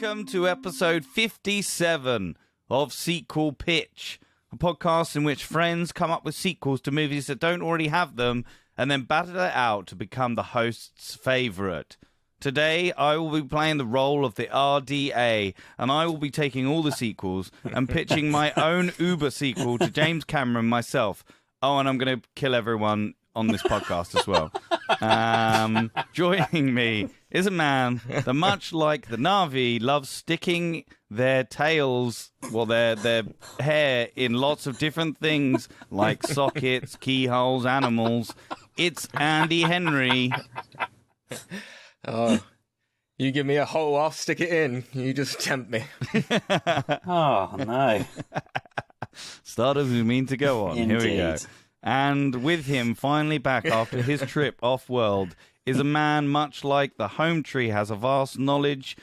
Welcome to episode 57 of Sequel Pitch, a podcast in which friends come up with sequels to movies that don't already have them and then battle it out to become the host's favourite. Today, I will be playing the role of the RDA, and I will be taking all the sequels and pitching my own Uber sequel to James Cameron myself. Oh, and I'm going to kill everyone on this podcast as well. Joining me is a man that, much like the Na'vi, loves sticking their tails, well, their hair in lots of different things, like sockets, keyholes, animals. It's Andy Henry. Oh, you give me a hole, I'll stick it in. You just tempt me. Oh, no. Start as we mean to go on. Indeed. Here we go. And with him finally back after his trip off-world is a man much like the home tree has a vast knowledge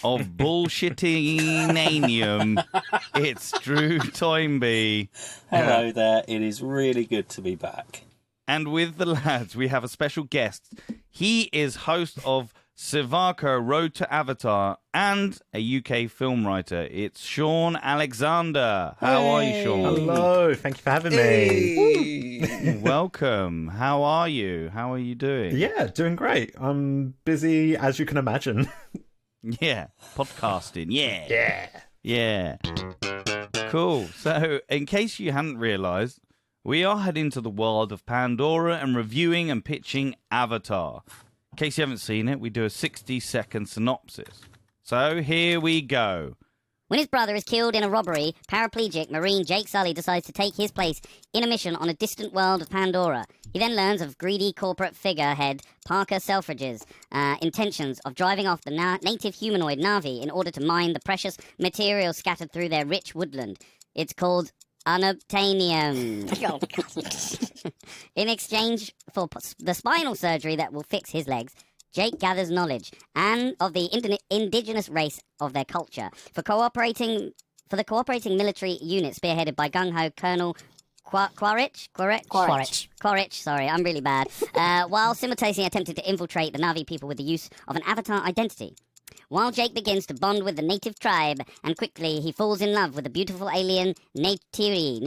of bullshitting-anium. It's Drew Toynbee. Hello there. It is really good to be back. And with the lads, we have a special guest. He is host of Sivako Road to Avatar and a UK film writer. It's Shaun Alexander. How are you, Shaun? Hello, thank you for having me. Welcome. How are you? How are you doing? Yeah, doing great. I'm busy, as you can imagine. Yeah, podcasting. Yeah. Yeah. Cool. So, in case you hadn't realised, we are heading to the world of Pandora and reviewing and pitching Avatar. In case you haven't seen it, we do a 60-second synopsis. So here we go. When his brother is killed in a robbery, paraplegic Marine Jake Sully decides to take his place in a mission on a distant world of Pandora. He then learns of greedy corporate figurehead Parker Selfridge's intentions of driving off the native humanoid Na'vi in order to mine the precious materials scattered through their rich woodland. It's called unobtainium. In exchange for the spinal surgery that will fix his legs, Jake gathers knowledge and of the indigenous race of their culture for the cooperating military unit spearheaded by gung-ho Colonel Quaritch. Sorry, I'm really bad. While simultaneously attempting to infiltrate the Na'vi people with the use of an avatar identity. While Jake begins to bond with the native tribe, and quickly he falls in love with the beautiful alien Neytiri.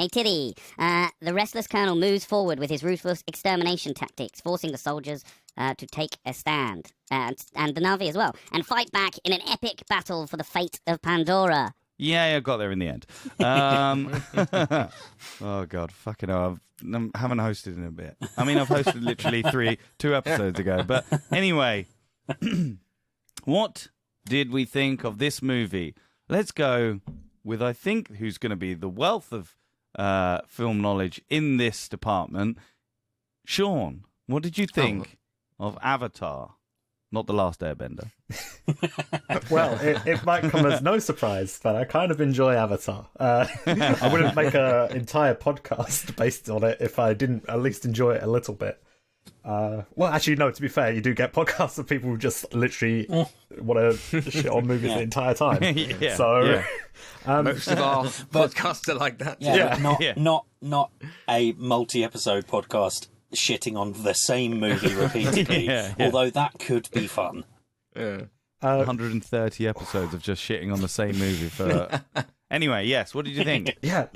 The restless colonel moves forward with his ruthless extermination tactics, forcing the soldiers to take a stand, and the Na'vi as well, and fight back in an epic battle for the fate of Pandora. Yeah, I got there in the end. Oh, God, fucking hell. I haven't hosted in a bit. I mean, I've hosted literally 2 episodes ago. But anyway, what did we think of this movie? Let's go with, I think, who's going to be the wealth of film knowledge in this department. Shaun, what did you think of Avatar? Not The Last Airbender. Well, it might come as no surprise, but I kind of enjoy Avatar. I wouldn't make an entire podcast based on it if I didn't at least enjoy it a little bit. Well, actually, no, to be fair, you do get podcasts of people who just literally want to shit on movies the entire time. Most of our podcasts are like that. Not a multi-episode podcast shitting on the same movie repeatedly, although that could be fun. 130 episodes of just shitting on the same movie for... Anyway, yes, what did you think? Yeah,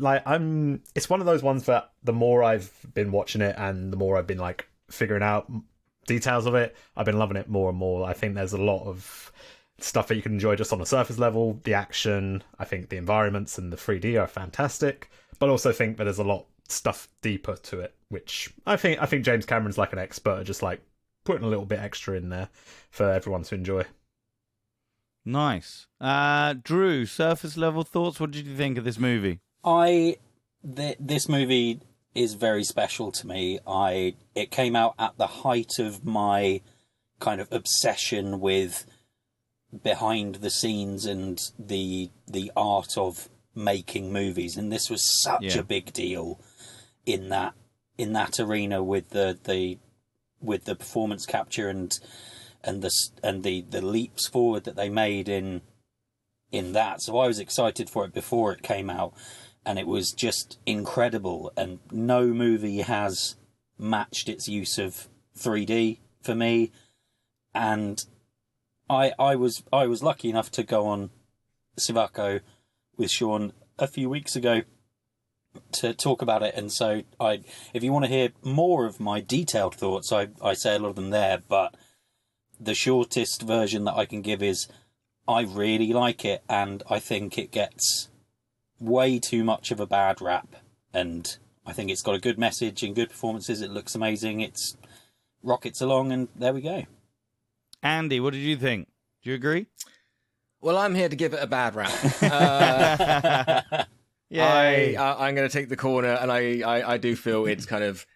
it's one of those ones that the more I've been watching it and the more I've been figuring out details of it, I've been loving it more and more. I think there's a lot of stuff that you can enjoy just on a surface level. The action, I think the environments and the 3D are fantastic, but I also think that there's a lot stuff deeper to it, which I think James Cameron's like an expert at just putting a little bit extra in there for everyone to enjoy. Nice. Drew, surface level thoughts. What did you think of this movie? This movie is very special to me. It came out at the height of my kind of obsession with behind the scenes and the art of making movies, and this was such a big deal in that arena with the performance capture and the leaps forward that they made in that. So I was excited for it before it came out, and it was just incredible. And no movie has matched its use of 3D for me. And I was lucky enough to go on Sivako with Shaun a few weeks ago to talk about it, and so if you want to hear more of my detailed thoughts, I say a lot of them there, but the shortest version that I can give is I really like it, and I think it gets way too much of a bad rap, and I think it's got a good message and good performances. It looks amazing. It's rockets along, and there we go. Andy, what did you think? Do you agree? Well, I'm here to give it a bad rap. I'm going to take the corner, and I do feel it's kind of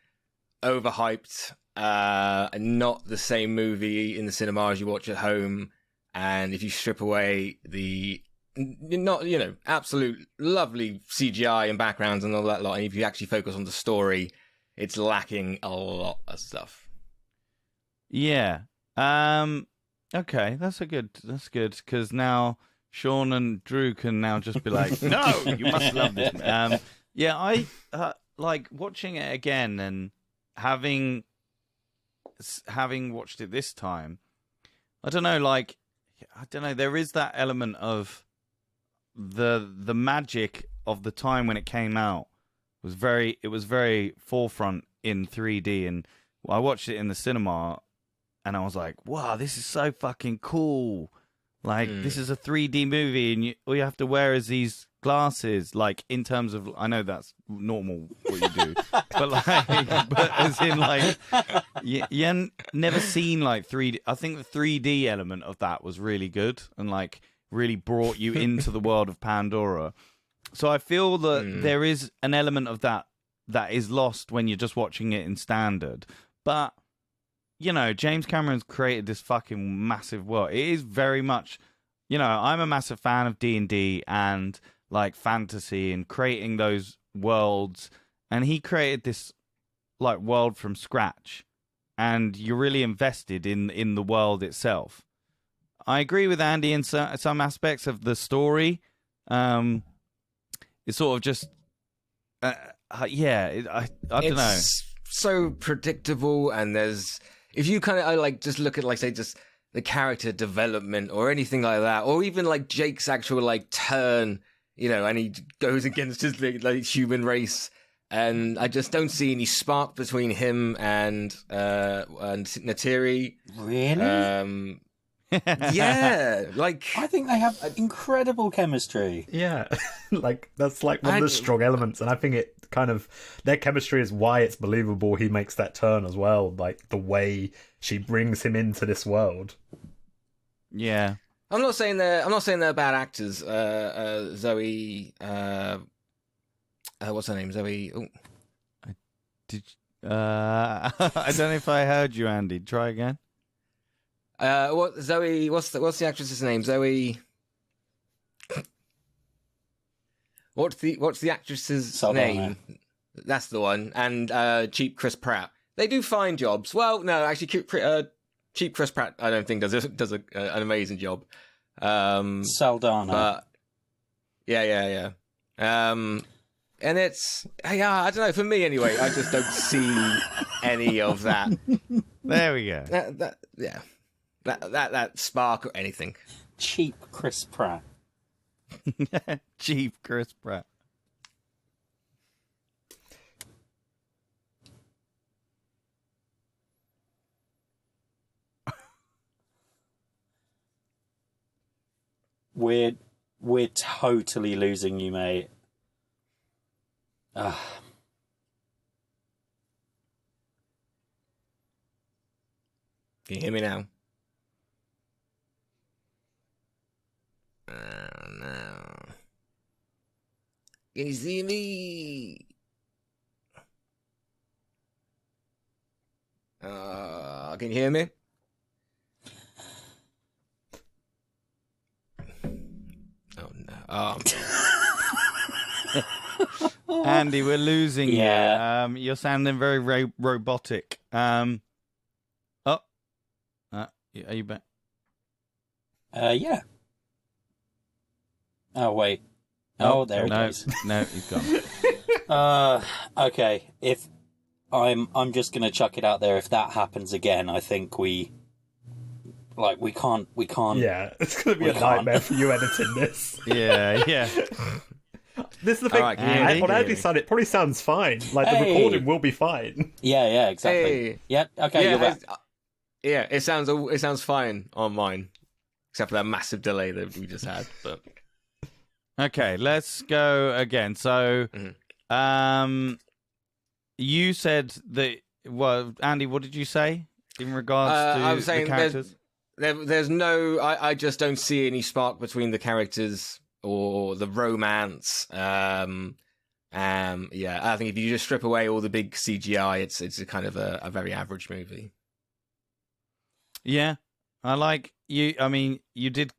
overhyped, not the same movie in the cinema as you watch at home. And if you strip away the absolute lovely CGI and backgrounds and all that lot, and if you actually focus on the story, it's lacking a lot of stuff. Yeah. Okay, that's good, because now Shaun and Drew can now just be like, no, you must love this. Yeah, I like watching it again, and having watched it this time, I don't know, there is that element of the magic of the time when it came out was very forefront in 3D, and I watched it in the cinema and I was like, wow, this is so fucking cool. Like, this is a 3D movie, and all you have to wear is these glasses. Like, in terms of, I know that's normal what you do, but as in, like, you never seen like 3D. I think the 3D element of that was really good, and like really brought you into the world of Pandora. So I feel that there is an element of that is lost when you're just watching it in standard, but. You know, James Cameron's created this fucking massive world. It is very much, I'm a massive fan of D&D and like fantasy and creating those worlds. And he created this like world from scratch, and you're really invested in the world itself. I agree with Andy in some aspects of the story. It's sort of just, I don't know. It's so predictable, and there's. If you kind of like just look at like say just the character development or anything like that, or even like Jake's actual like turn, and he goes against his like human race, and I just don't see any spark between him and Natiri. Really? Yeah, like I think they have incredible chemistry. Yeah, like that's like one of the strong elements, and I think it kind of their chemistry is why it's believable. He makes that turn as well, like the way she brings him into this world. Yeah, I'm not saying they're bad actors. Zoe, what's her name? Zoe. Oh. I don't know if I heard you, Andy. Try again. Zoe? What's the actress's name? Zoe. What's the actress's Saldana. name? That's the one. And cheap Chris Pratt. They do fine jobs. Well, no, actually, cheap Chris Pratt, I don't think does an amazing job. Saldana. But yeah. And it's I don't know. For me, anyway, I just don't see any of that. There we go. That spark or anything. Cheap Chris Pratt. Cheap Chris Pratt. We're totally losing you, mate. Can you hear me now? No. Can you see me? Can you hear me? Oh no. Andy, we're losing Yeah. you. You're sounding very robotic. Are you back? Yeah. Oh wait. Oh, there he goes. No, he's gone. Okay. If I'm just gonna chuck it out there. If that happens again, I think we Like we can't. Yeah, it's going to be a We nightmare for you editing this. Yeah. This is the thing. All right, Andy. On Andy's side, it probably sounds fine. Like, the Hey. recording will be fine. Yeah, exactly. Hey. Yeah, okay, Yeah, you're back. it sounds fine on mine, except for that massive delay that we just had. But Okay, let's go again. So, you said that. Well, Andy, what did you say in regards to I was saying the characters? there's no. I just don't see any spark between the characters or the romance. Yeah, I think if you just strip away all the big CGI, it's a kind of a very average movie. Yeah, I like you. I mean, you did.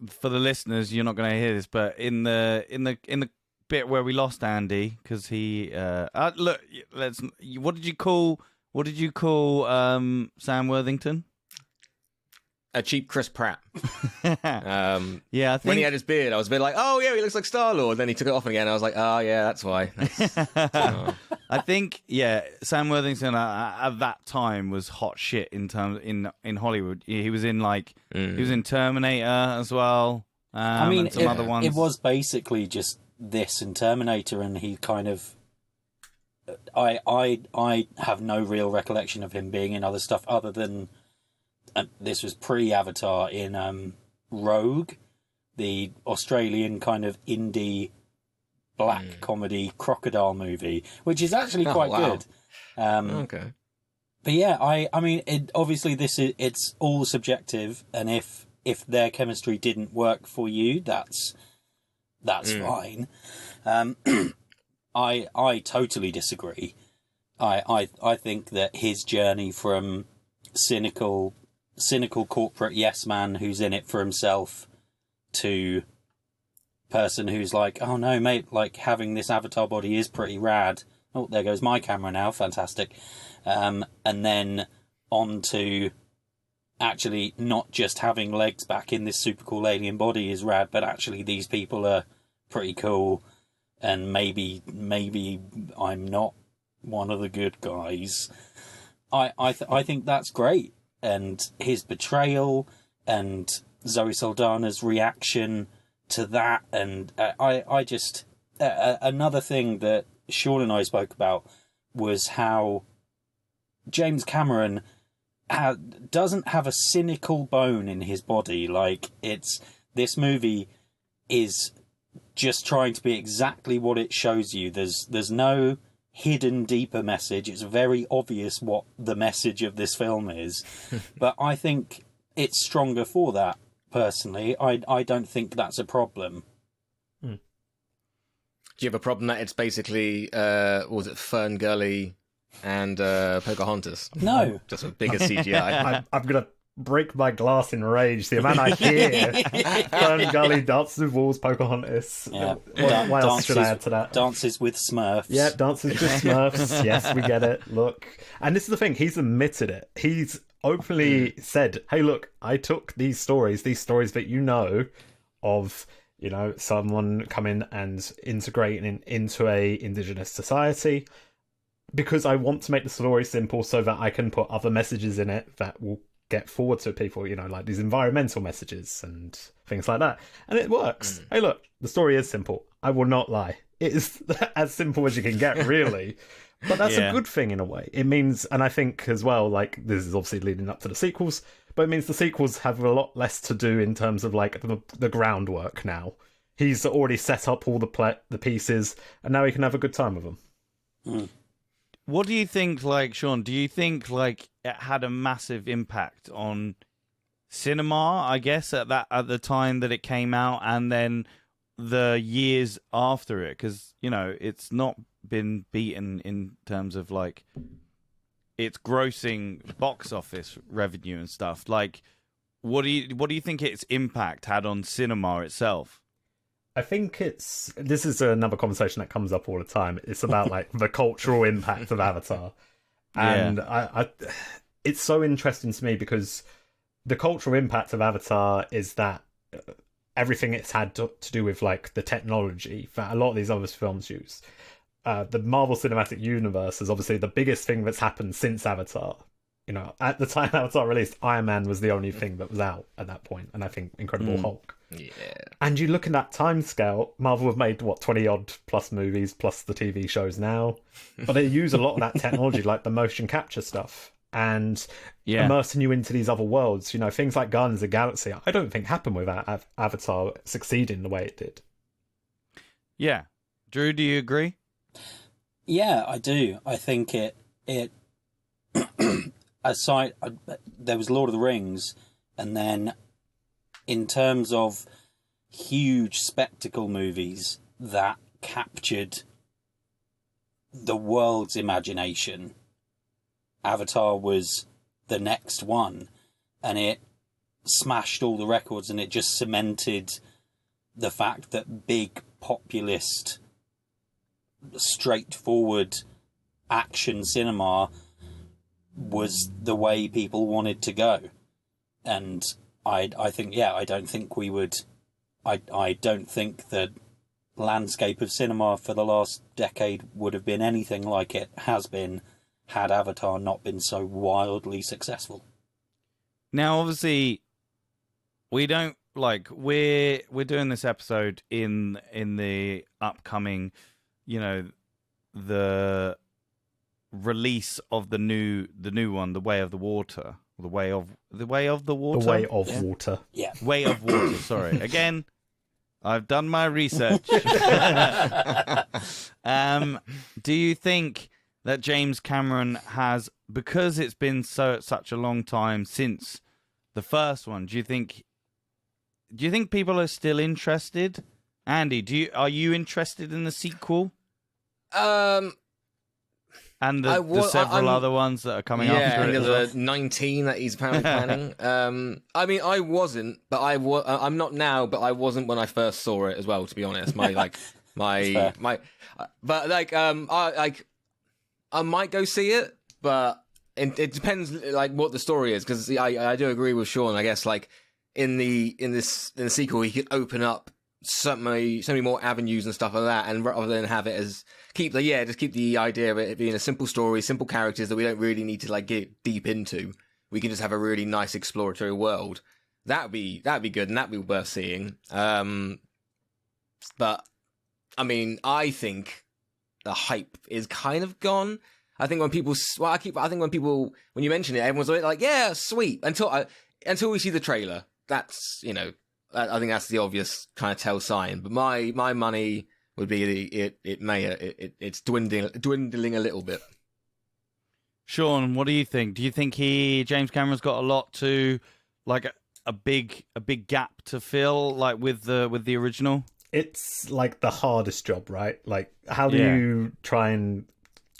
For the listeners, you're not going to hear this, but in the bit where we lost Andy because he look. What did you call Sam Worthington? A cheap Chris Pratt. Yeah, I think When he had his beard, I was a bit like, oh yeah, he looks like Star-Lord. Then he took it off again. I was like, oh yeah, that's why. I think Sam Worthington at that time was hot shit in terms in Hollywood. He was in he was in Terminator as well. I mean, and some other ones. It was basically just this and Terminator, and he kind of. I have no real recollection of him being in other stuff other than. This was pre-Avatar in Rogue, the Australian kind of indie black comedy crocodile movie, which is actually quite good. Okay. But yeah, I mean, obviously it's all subjective, and if their chemistry didn't work for you, that's fine. I totally disagree. I think that his journey from cynical corporate yes man who's in it for himself to person who's like, oh no mate, like having this avatar body is pretty rad. Oh, there goes my camera now, fantastic. And then on to actually not just having legs back in this super cool alien body is rad, but actually these people are pretty cool, and maybe I'm not one of the good guys. I think that's great. And his betrayal and Zoe Saldana's reaction to that, and I just another thing that Shaun and I spoke about was how James Cameron doesn't have a cynical bone in his body. Like, this movie is just trying to be exactly what it shows you. There's no hidden deeper message. It's very obvious what the message of this film is. But I think it's stronger for that, personally. I don't think that's a problem. Do you have a problem that it's basically, what was it, Fern Gully and Pocahontas? No. Just a bigger CGI. I'm going to break my glass in rage. The amount I hear Fern Gully, Dances with Wolves, Pocahontas. Yeah. What else should I add to that? Dances with Smurfs. Yeah, Dances with Smurfs. Yes, we get it. Look. And this is the thing. He's admitted it. He's openly said, hey, look, I took these stories that you know of, you know, someone coming and integrating into a indigenous society, because I want to make the story simple so that I can put other messages in it that will get forward to people, you know, like these environmental messages and things like that. And it works. Hey, look, the story is simple. I will not lie. It is as simple as you can get, really. But that's a good thing in a way. It means, and I think as well, like, this is obviously leading up to the sequels, but it means the sequels have a lot less to do in terms of, like, the groundwork now. He's already set up all the pieces, and now he can have a good time with them. What do you think, like, Shaun, do you think, like, it had a massive impact on cinema, I guess, at the time that it came out, and then the years after it? Because, you know, it's not been beaten in terms of, like, its grossing box office revenue and stuff. Like, what do you think its impact had on cinema itself? I think this is another conversation that comes up all the time. It's about like the cultural impact of Avatar. And it's so interesting to me because the cultural impact of Avatar is that everything it's had to do with like the technology that a lot of these other films use. The Marvel Cinematic Universe is obviously the biggest thing that's happened since Avatar. You know, at the time Avatar released, Iron Man was the only thing that was out at that point, and I think Incredible Hulk. Yeah. And you look at that time scale, Marvel have made, 20-odd plus movies, plus the TV shows now. But they use a lot of that technology, like the motion capture stuff, and immersing you into these other worlds. You know, things like Guardians of the Galaxy, I don't think happened without Avatar succeeding the way it did. Yeah. Drew, do you agree? Yeah, I do. I think it aside, there was Lord of the Rings, and then in terms of huge spectacle movies that captured the world's imagination, Avatar was the next one, and it smashed all the records, and it just cemented the fact that big populist, straightforward action cinema was the way people wanted to go. And I think, I don't think we would, I don't think the landscape of cinema for the last decade would have been anything like it has been had Avatar not been so wildly successful. Now, obviously, we don't, we're doing this episode in the upcoming, the release of the new one, The Way of the Water. The Way of the Water. The Way of Water. Yeah. Way of Water, sorry. Again, I've done my research. Do you think that James Cameron has, because it's been such a long time since the first one, do you think people are still interested? Andy, are you interested in the sequel? And the several other ones that are coming after it. Yeah, and the 19 that he's apparently planning. I mean, I wasn't, but I'm not now, but I wasn't when I first saw it as well, to be honest. I might go see it, but it depends, what the story is, because I do agree with Shaun. I guess, in the sequel, he could open up so many more avenues and stuff like that, and rather than have it as keep the idea of it being a simple story, simple characters that we don't really need to get deep into. We can just have a really nice exploratory world. That'd be good, and that'd be worth seeing. But I mean, I think the hype is kind of gone. I think when people, when you mention it, everyone's like, yeah, sweet, until we see the trailer. That's, I think that's the obvious kind of tell sign. But my money would be it's dwindling a little bit. Shaun, what do you think? Do you think James Cameron's got a lot to, a big gap to fill, with the original? It's the hardest job, right? How do you try and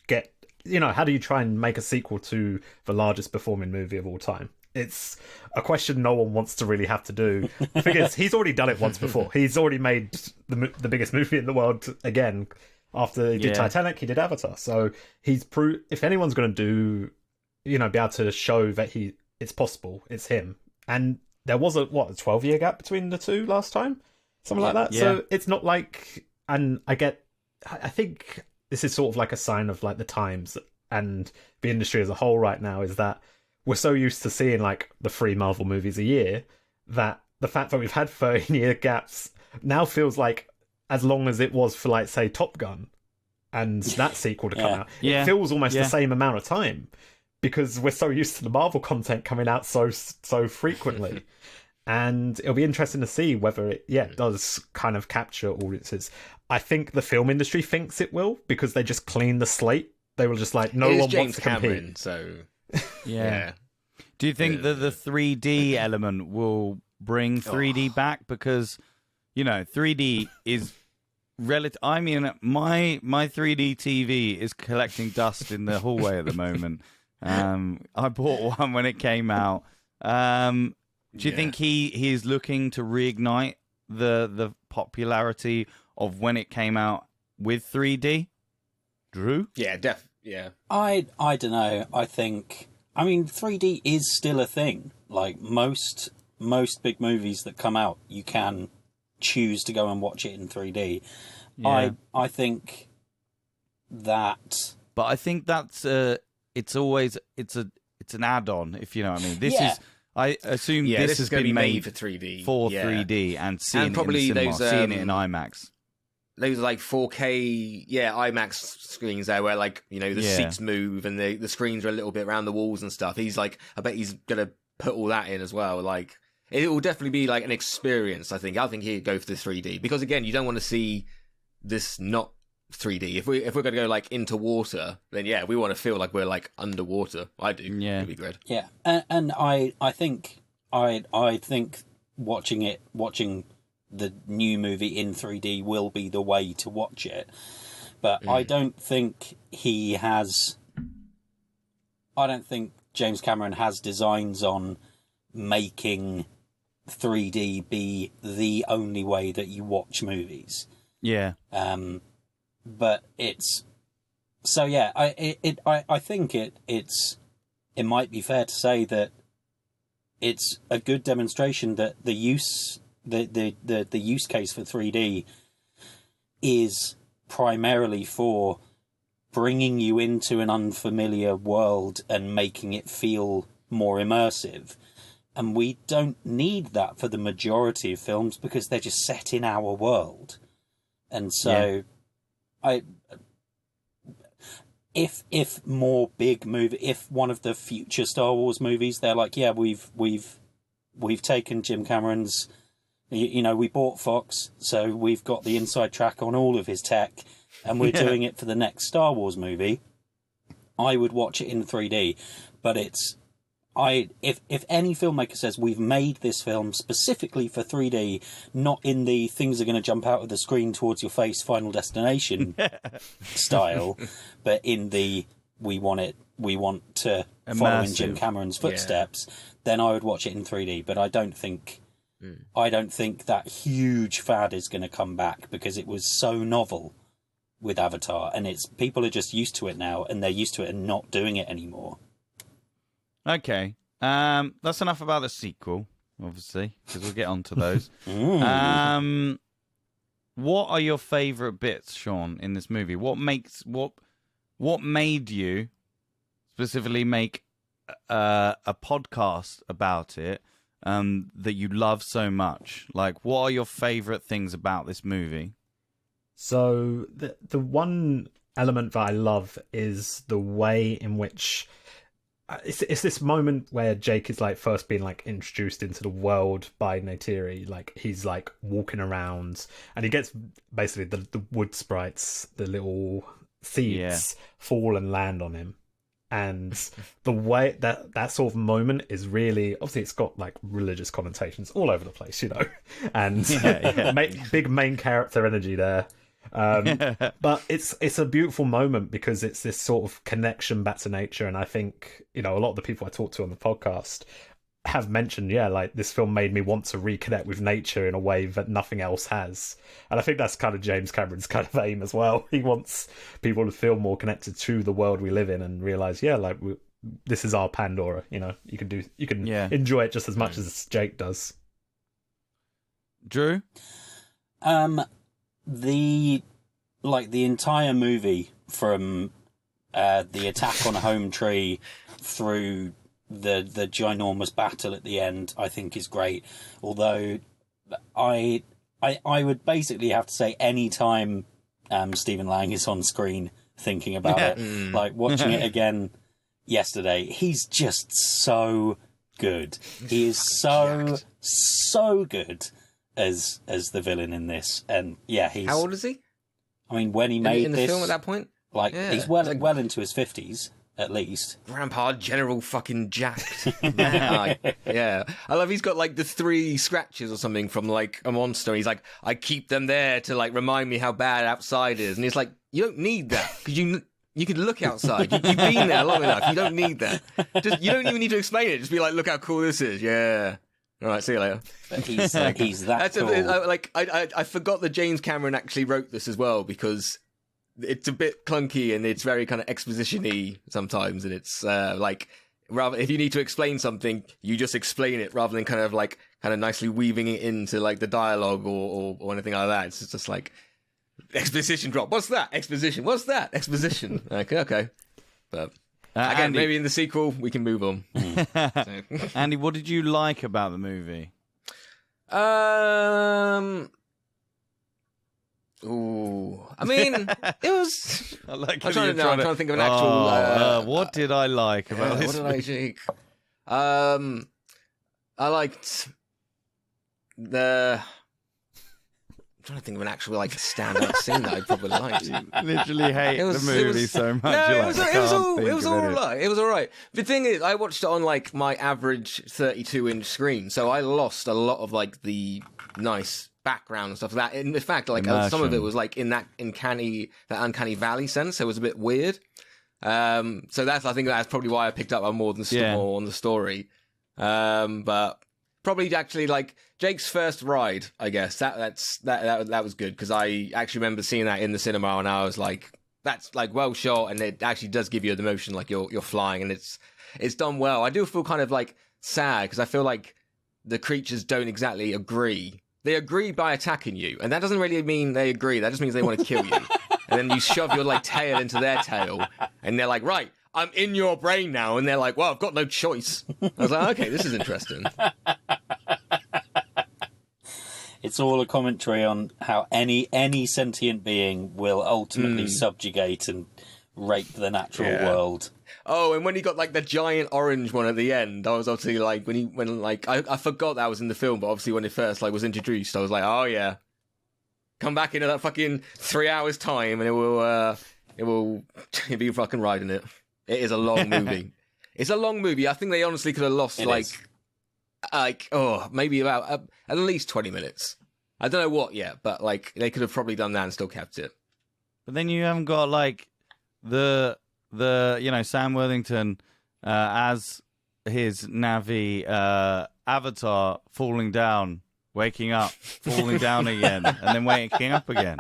get, how do you try and make a sequel to the largest performing movie of all time? It's a question no one wants to really have to do. The thing is, he's already done it once before. He's already made the biggest movie in the world again. After he did Titanic, he did Avatar. So he's if anyone's going to do, be able to show that it's possible, it's him. And there was a 12-year gap between the two last time, something like that. Yeah. So it's not and I think this is sort of a sign of the times and the industry as a whole right now, is that we're so used to seeing the 3 Marvel movies a year that the fact that we've had 13-year gaps now feels as long as it was for say Top Gun and that sequel to come out. It feels almost the same amount of time because we're so used to the Marvel content coming out so frequently. And it'll be interesting to see whether it does kind of capture audiences. I think the film industry thinks it will, because they just cleaned the slate. They were just no one wants to compete. So yeah. Do you think that the 3D element will bring 3D back? Because 3D is relative. I mean, my 3D TV is collecting dust in the hallway at the moment. I bought one when it came out. Do you think he is looking to reignite the popularity of when it came out with 3D? Drew? Yeah, yeah. I don't know. I think, 3D is still a thing. Most big movies that come out, you can choose to go and watch it in 3D. Yeah. I think that, but I think that's it's it's an add-on, if you know what I mean. I assume this has is going to been be made made for 3D. for 3D and seeing probably it in the cinema, those, seeing it in IMAX. Those are like 4K, IMAX screens there where like, the seats move and the screens are a little bit around the walls and stuff. He's like, I bet he's going to put all that in as well. Like, it will definitely be like an experience, I think. I think he'd go for the 3D because, again, you don't want to see this not 3D. If we're going to go like into water, then we want to feel like we're like underwater. I do. Yeah, it'd be great. Yeah, and I think watching the new movie in 3D will be the way to watch it. But I don't think James Cameron has designs on making 3D be the only way that you watch movies. Yeah. But it's so I think it might be fair to say that it's a good demonstration that the use case for 3D is primarily for bringing you into an unfamiliar world and making it feel more immersive. And we don't need that for the majority of films because they're just set in our world. And so if more big movie, if one of the future Star Wars movies, they're like, we've taken Jim Cameron's, we bought Fox, so we've got the inside track on all of his tech, and we're doing it for the next Star Wars movie, I would watch it in 3D. But if any filmmaker says we've made this film specifically for 3D, not in the things are going to jump out of the screen towards your face Final Destination style, but in the we want to follow in Jim Cameron's footsteps, then I would watch it in 3D. But I don't think that huge fad is going to come back because it was so novel with Avatar, and people are just used to it now, and they're used to it and not doing it anymore. Okay. That's enough about the sequel, obviously, because we'll get on to those. What are your favourite bits, Shaun, in this movie? What made you specifically make a podcast about it that you love so much? Like, what are your favourite things about this movie? So the one element that I love is the way in which it's this moment where Jake is like first being like introduced into the world by Neytiri. Like he's like walking around and he gets basically the wood sprites, the little seeds fall and land on him. And the way that sort of moment is really, obviously it's got like religious connotations all over the place, and big main character energy there. But it's a beautiful moment because it's this sort of connection back to nature. And I think, a lot of the people I talk to on the podcast have mentioned, like this film made me want to reconnect with nature in a way that nothing else has. And I think that's kind of James Cameron's kind of aim as well. He wants people to feel more connected to the world we live in and realize, this is our Pandora. You can enjoy it just as much as Jake does. Drew? The entire movie from the attack on a home tree through the ginormous battle at the end, I think is great. Although I would basically have to say any time Stephen Lang is on screen thinking about it, like watching it again yesterday, he's just so good. He is so good as the villain in this. And he's... How old is he? I mean, when he made in the film at that point? He's well into his 50s, at least. Grandpa General fucking jacked. I love he's got like the 3 scratches or something from like a monster. He's like, I keep them there to like remind me how bad outside is. And it's like, you don't need that because you can look outside. You've been there long enough. You don't need that. You don't even need to explain it. Just be like, look how cool this is. Yeah. All right, see you later. But he's that cool. I forgot that James Cameron actually wrote this as well because it's a bit clunky and it's very kind of exposition-y sometimes, and it's rather if you need to explain something, you just explain it rather than kind of nicely weaving it into like the dialogue or anything like that. It's just like exposition drop. What's that? Exposition. What's that? Exposition. Okay. But Again, Andy, maybe in the sequel we can move on. Andy, what did you like about the movie? Ooh, I mean, it was. I like I'm trying to think of an actual. What did I like about this? What did I like? I liked the. I'm trying to think of an actual like standout scene that I probably liked. You literally hate the movie so much. No, it was all right. It was all right. The thing is, I watched it on like my average 32-inch screen, so I lost a lot of like the nice background and stuff like that. In fact, like some of it was like in that uncanny valley sense, so it was a bit weird. So I think that's probably why I picked up on more on the story. But probably actually like Jake's first ride, I guess that was good because I actually remember seeing that in the cinema and I was like, that's like well shot and it actually does give you the emotion like you're flying and it's done well. I do feel kind of like sad because I feel like the creatures don't exactly agree. They agree by attacking you, and that doesn't really mean they agree. That just means they want to kill you. And then you shove your like tail into their tail, and they're like, right, I'm in your brain now. And they're like, well, I've got no choice. I was like, okay, this is interesting. It's all a commentary on how any sentient being will ultimately subjugate and rape the natural world. Oh, and when he got like the giant orange one at the end, I was obviously like, I forgot that was in the film, but obviously when it first like was introduced, I was like, oh yeah, come back in that fucking 3 hours time, and you'll be fucking riding it. It is a long movie. It's a long movie. I think they honestly could have lost maybe about at least 20 minutes. I don't know what yet, but like they could have probably done that and still kept it. But then you haven't got like the Sam Worthington as his Navi avatar falling down, waking up, falling down again, and then waking up again,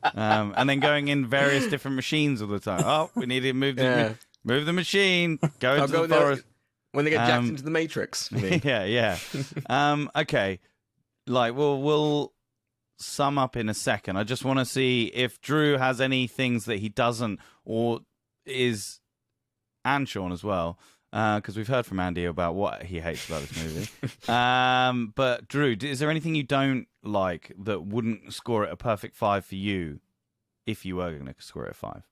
and then going in various different machines all the time. Oh, we need to move the machine, go into the forest. When they get jacked into the Matrix. Yeah. Okay, like we'll sum up in a second. I just want to see if Drew has any things that he doesn't or is, and Shaun as well, because we've heard from Andy about what he hates about this movie. But Drew, is there anything you don't like that wouldn't score it a perfect 5 for you if you were going to score it a 5?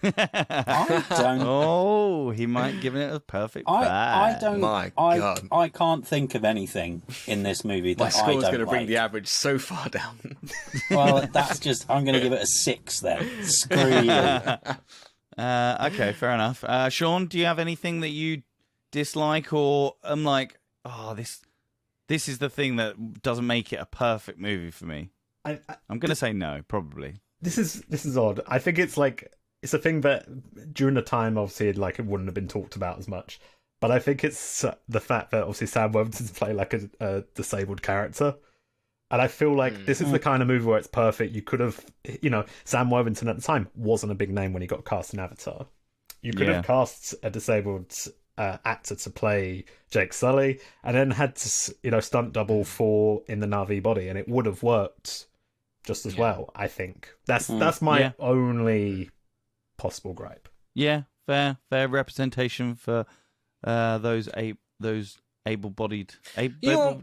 I don't. Oh, he might give it a perfect 5. I don't. My God. I can't think of anything in this movie that My score's going to to bring the average so far down. Well, that's just. I'm going to give it a 6 then. Screw you. Okay, fair enough. Shaun, do you have anything that you dislike, or I'm like, oh, this is the thing that doesn't make it a perfect movie for me? I'm going to say no, probably. This is odd. I think it's like. It's a thing that during the time, obviously, like it wouldn't have been talked about as much. But I think it's the fact that obviously Sam Worthington's play like a disabled character, and I feel like this is the kind of movie where it's perfect. You could have, Sam Worthington at the time wasn't a big name when he got cast in Avatar. You could have cast a disabled actor to play Jake Sully, and then had to stunt double for in the Na'vi body, and it would have worked just as well. I think that's my only possible gripe. Yeah, fair representation for those able-bodied,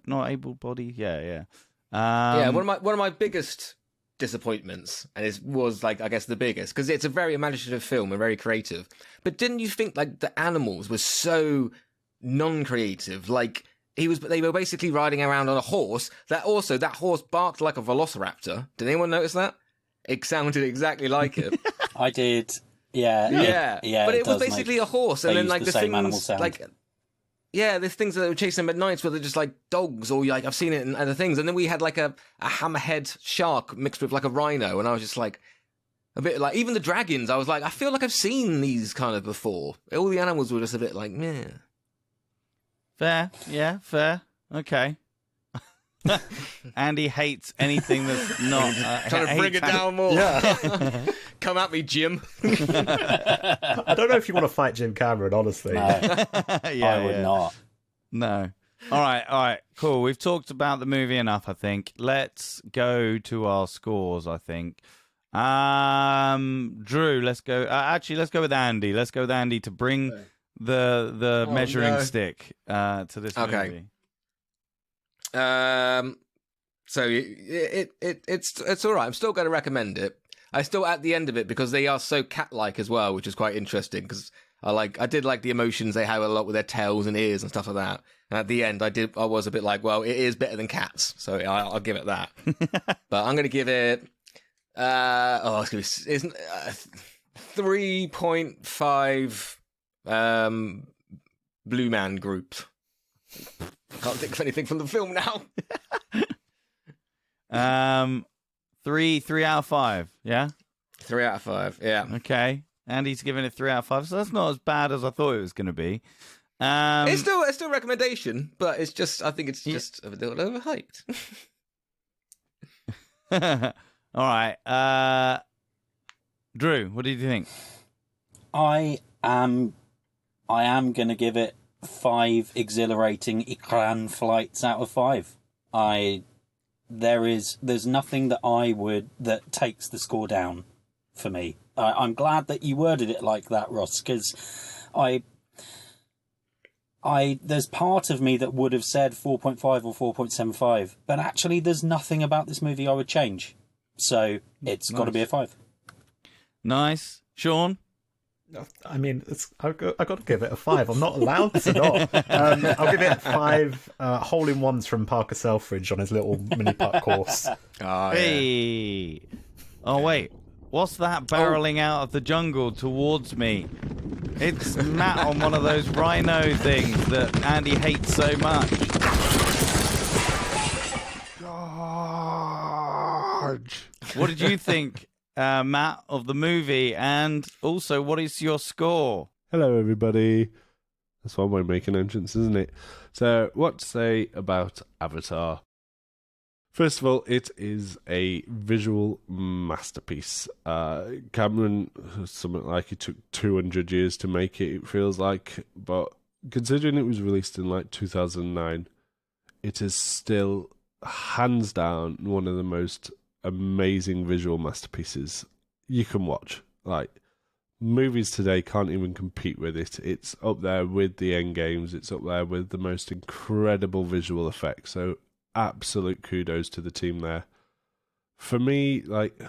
not able-bodied. Yeah. One of my biggest disappointments, and it was like I guess the biggest, because it's a very imaginative film and very creative. But didn't you think like the animals were so non-creative? Like they were basically riding around on a horse. That horse barked like a velociraptor. Did anyone notice that? It sounded exactly like it. I did. Yeah. But it was basically a horse, and then like the things like. Yeah, there's things that were chasing them at night where they're just like dogs, or like I've seen it in other things. And then we had like a hammerhead shark mixed with like a rhino, and I was just like a bit like even the dragons. I was like, I feel like I've seen these kind of before. All the animals were just a bit like, meh. Fair, yeah, fair. Okay. Andy hates anything that's not trying to bring it down more. Yeah. Come at me, Jim. I don't know if you want to fight Jim Cameron, honestly. No, I would not. No. All right, cool. We've talked about the movie enough, I think. Let's go to our scores, I think. Drew, let's go. Actually, let's go with Andy. Let's go with Andy to bring the measuring stick to this movie. So it's all right. I'm still going to recommend it. I still at the end of it because they are so cat-like as well, which is quite interesting. Because I did like the emotions they have a lot with their tails and ears and stuff like that. And at the end, I was a bit like, well, it is better than cats, so I'll give it that. But I'm going to give it. It's going to be 3.5 Blue Man Group. Can't think of anything from the film now. 3 out of 5. Yeah. 3 out of 5. Yeah. Okay. Andy's giving it 3 out of 5, so that's not as bad as I thought it was going to be. It's still a recommendation, but it's just I think it's just a little overhyped. All right. Drew, what did you think? I am going to give it 5 exhilarating Ikran flights out of 5. There's nothing that takes the score down for me. I'm glad that you worded it like that, Ross, because there's part of me that would have said 4.5 or 4.75, but actually there's nothing about this movie I would change. So it's got to be a 5. Nice. Shaun? I mean, I've got to give it a 5. I'm not allowed to not. I'll give it 5 hole-in-ones from Parker Selfridge on his little mini-putt course. Hey! Oh, wait. What's that barreling out of the jungle towards me? It's Matt on one of those rhino things that Andy hates so much. George! What did you think, Matt, of the movie? And also, what is your score? Hello, everybody. That's one way to make an entrance, isn't it? So, what to say about Avatar? First of all, it is a visual masterpiece. Cameron, something like it took 200 years to make it, it feels like. But considering it was released in like 2009, it is still, hands down, one of the most amazing visual masterpieces you can watch. Like, movies today can't even compete with it. It's up there with the end games. It's up there with the most incredible visual effects. So absolute kudos to the team there. For me, like,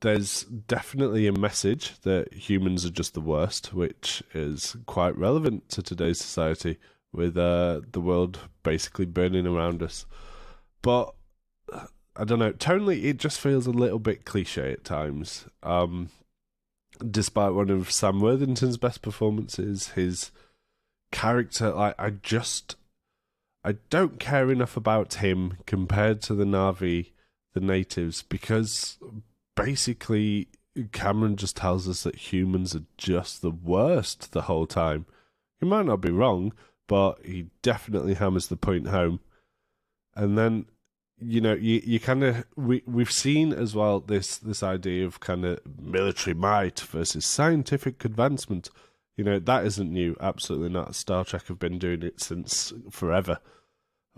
there's definitely a message that humans are just the worst, which is quite relevant to today's society with the world basically burning around us. But I don't know, tonally it just feels a little bit cliche at times. Despite one of Sam Worthington's best performances, his character, like, I don't care enough about him compared to the Na'vi, the natives, because basically Cameron just tells us that humans are just the worst the whole time. He might not be wrong, but he definitely hammers the point home. And then, you know, you kind of, we've seen as well this idea of kind of military might versus scientific advancement. You know, that isn't new, absolutely not. Star Trek have been doing it since forever.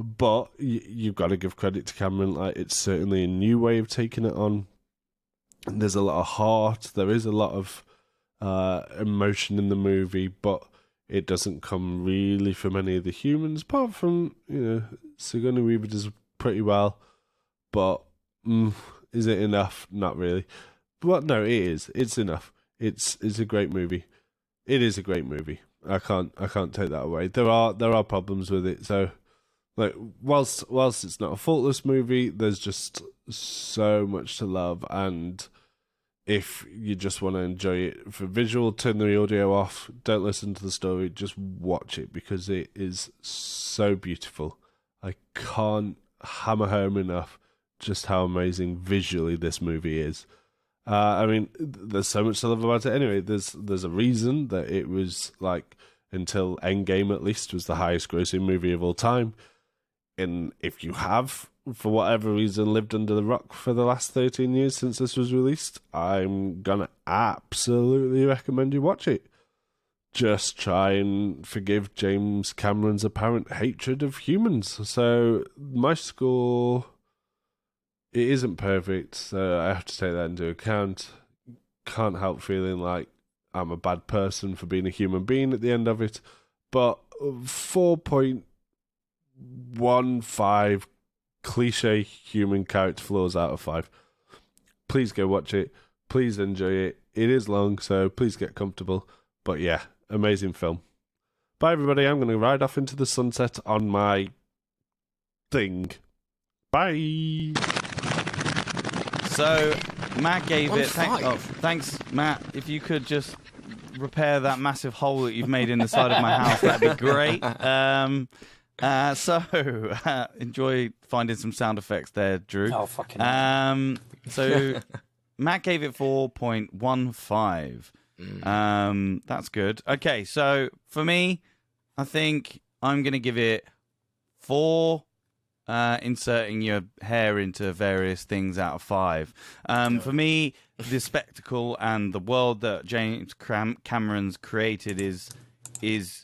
But you've got to give credit to Cameron. Like, it's certainly a new way of taking it on. There's a lot of heart. There is a lot of emotion in the movie, but it doesn't come really from any of the humans, apart from, you know, Sigourney Weaver does pretty well. But is it enough? Not really. But no, it is. It's enough. It's a great movie. It is a great movie. I can't take that away. There are problems with it. So, like, whilst it's not a faultless movie, there's just so much to love. And if you just want to enjoy it for visual, turn the audio off. Don't listen to the story. Just watch it because it is so beautiful. I can't hammer home enough just how amazing visually this movie is. I mean, there's so much to love about it. Anyway, there's a reason that it was, like, until Endgame at least, was the highest grossing movie of all time. And if you have, for whatever reason, lived under the rock for the last 13 years since this was released, I'm gonna absolutely recommend you watch it. Just try and forgive James Cameron's apparent hatred of humans. So my score it isn't perfect, so I have to take that into account. Can't help feeling like I'm a bad person for being a human being at the end of it, but 4.15 cliche human character flaws out of 5. Please go watch it. Please enjoy it. It is long, so please get comfortable. But yeah, amazing film. Bye, everybody. I'm going to ride off into the sunset on my thing. Bye. So, Matt gave it... Thanks, Matt. If you could just repair that massive hole that you've made in the side of my house, that'd be great. Enjoy finding some sound effects there, Drew. Oh, fucking So, Matt gave it 4.15. That's good. Okay, so for me, I think I'm going to give it 4, inserting your hair into various things out of 5. For me, the spectacle and the world that James Cameron's created is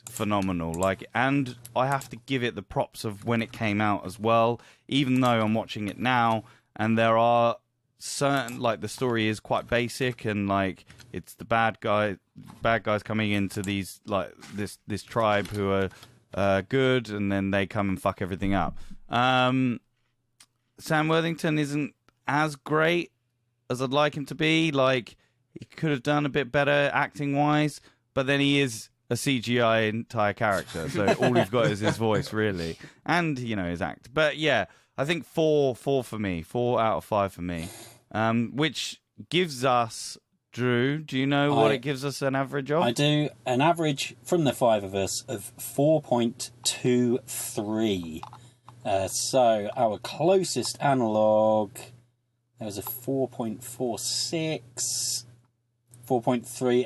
phenomenal. And I have to give it the props of when it came out as well, even though I'm watching it now, and there are certain, the story is quite basic, and it's the bad guys coming into these this tribe who are good, and then they come and fuck everything up. Sam Worthington isn't as great as I'd like him to be. He could have done a bit better acting wise, but then he is a CGI entire character, so all you've got is his voice, really, and his act. But yeah, I think 4 for me, 4 out of 5 for me, which gives us, Drew, do you know what it gives us an average of? I do. An average from the 5 of us of 4.23. So our closest analogue, there was a 4.46, 4.3,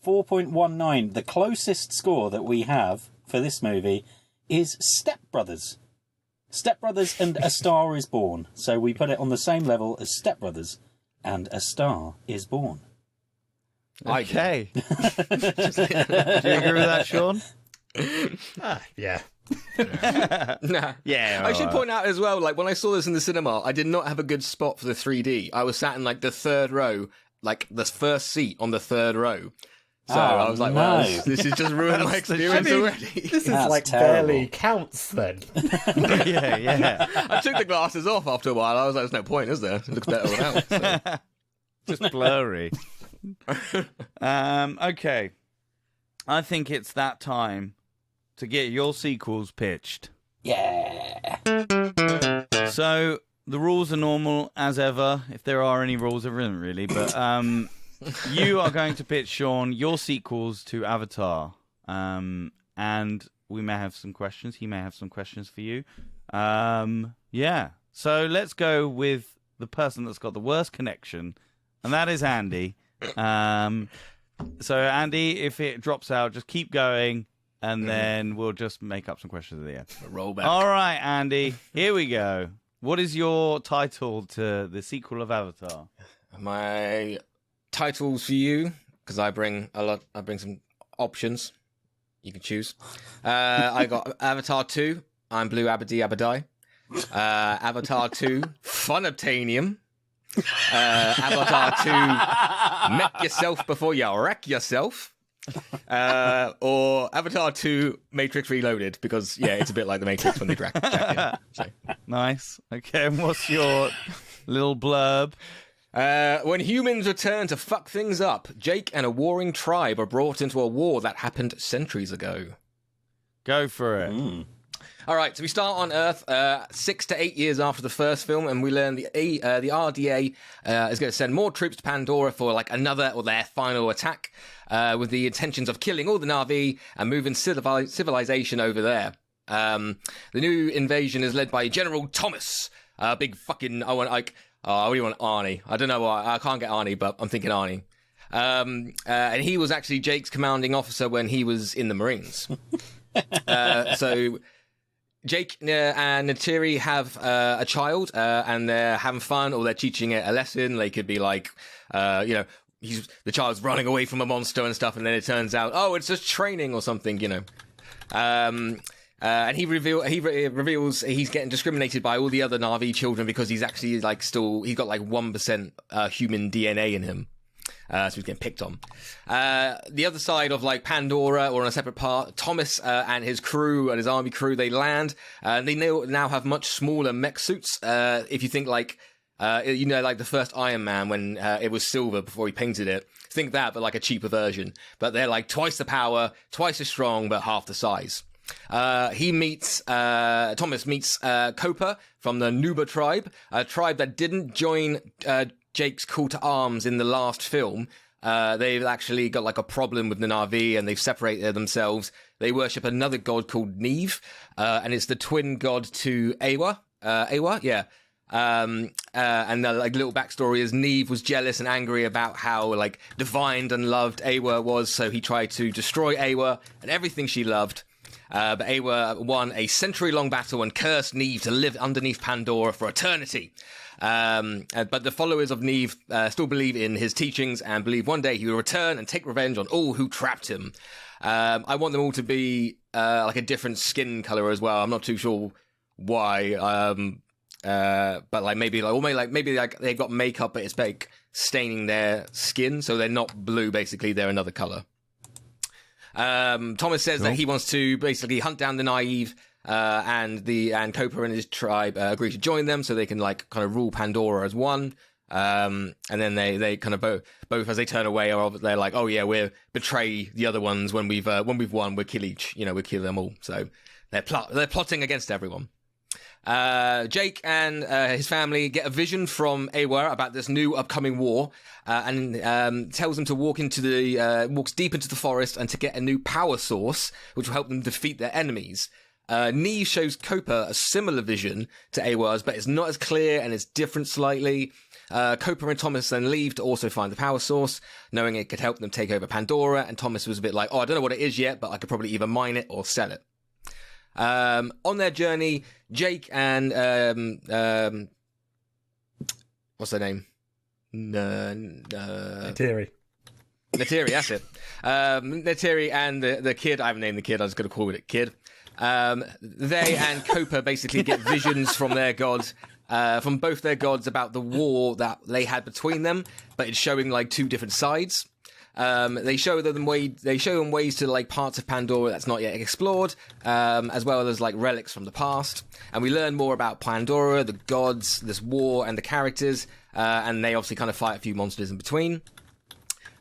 4.19. The closest score that we have for this movie is Step Brothers. Step Brothers and A Star is Born. So we put it on the same level as Step Brothers and A Star is Born. Okay. Do you agree with that, Shaun? Yeah. Nah. Yeah. I should point out as well, when I saw this in the cinema, I did not have a good spot for the 3D. I was sat in the third row, the first seat on the third row. So I was like, no. wow, this has just ruined my experience already. This is That's barely counts then. yeah. I took the glasses off after a while. I was like, there's no point, is there? It looks better without. So. Just blurry. Okay. I think it's that time to get your sequels pitched. Yeah. So the rules are normal as ever. If there are any rules, there isn't really. But you are going to pitch, Shaun, your sequels to Avatar. And we may have some questions. He may have some questions for you. Yeah. So let's go with the person that's got the worst connection, and that is Andy. So Andy, if it drops out, just keep going, and then we'll just make up some questions at the end. Roll back. All right, Andy, here we go. What is your title to the sequel of Avatar? My titles for you, because I bring some options. You can choose. I got Avatar 2, I'm Blue Abadi Abadai. Avatar 2, Funobtainium. Avatar 2, Make Yourself Before You Wreck Yourself. Or Avatar 2, Matrix Reloaded, because, it's a bit like the Matrix when they jack in. So. Nice. Okay, and what's your little blurb? When humans return to fuck things up, Jake and a warring tribe are brought into a war that happened centuries ago. Go for it. All right, so we start on Earth 6 to 8 years after the first film, and we learn the RDA is going to send more troops to Pandora for another or their final attack, with the intentions of killing all the Na'vi and moving civilization over there. The new invasion is led by General Thomas, big fucking what do you want, Arnie? I don't know why I can't get Arnie, but I'm thinking Arnie. And he was actually Jake's commanding officer when he was in the Marines. So Jake and Neytiri have a child, and they're having fun, or they're teaching it a lesson. They could be the child's running away from a monster and stuff, and then it turns out, it's just training or something, And he reveals he's getting discriminated by all the other Na'vi children because he's actually he's got like 1% human DNA in him. So he's getting picked on. The other side of like Pandora, or on a separate part, Thomas and his crew and his army crew, they land. They now have much smaller mech suits. If you think like, like the first Iron Man when it was silver before he painted it. Think that, but like a cheaper version. But they're like twice the power, twice as strong, but half the size. Thomas meets Copa from the Nuba tribe, a tribe that didn't join Jake's call to arms in the last film. They've actually got like a problem with the Na'vi and they've separated themselves. They worship another god called Neve, and it's the twin god to Awa. Yeah. And the like little backstory is Neve was jealous and angry about how like divined and loved Awa was, so he tried to destroy Awa and everything she loved. But Awa won a century-long battle and cursed Neve to live underneath Pandora for eternity. But the followers of Neve still believe in his teachings and believe one day he will return and take revenge on all who trapped him. I want them all to be like a different skin color as well. I'm not too sure why. But like maybe they've got makeup, but it's like staining their skin, so they're not blue. Basically, they're another color. Thomas says that he wants to basically hunt down the naive, and Copa and his tribe agree to join them so they can like kind of rule Pandora as one. And then they kind of both as they turn away, they're like, oh yeah, we'll betray the other ones when we've won, we'll kill we'll kill them all. So they're plotting against everyone. Jake and his family get a vision from Awa about this new upcoming war, and tells them to walks deep into the forest and to get a new power source, which will help them defeat their enemies. Neve shows Copa a similar vision to Awa's, but it's not as clear and it's different slightly. Copa and Thomas then leave to also find the power source, knowing it could help them take over Pandora, and Thomas was a bit like, oh, I don't know what it is yet, but I could probably either mine it or sell it. On their journey, Jake and what's their name? Neytiri, that's it. Neytiri and the kid. I haven't named the kid. I was going to call it Kid. They and Copa basically get visions from their gods, from both their gods, about the war that they had between them, but it's showing like two different sides. They show them ways to like parts of Pandora that's not yet explored, as well as like relics from the past. And we learn more about Pandora, the gods, this war, and the characters. And they obviously kind of fight a few monsters in between.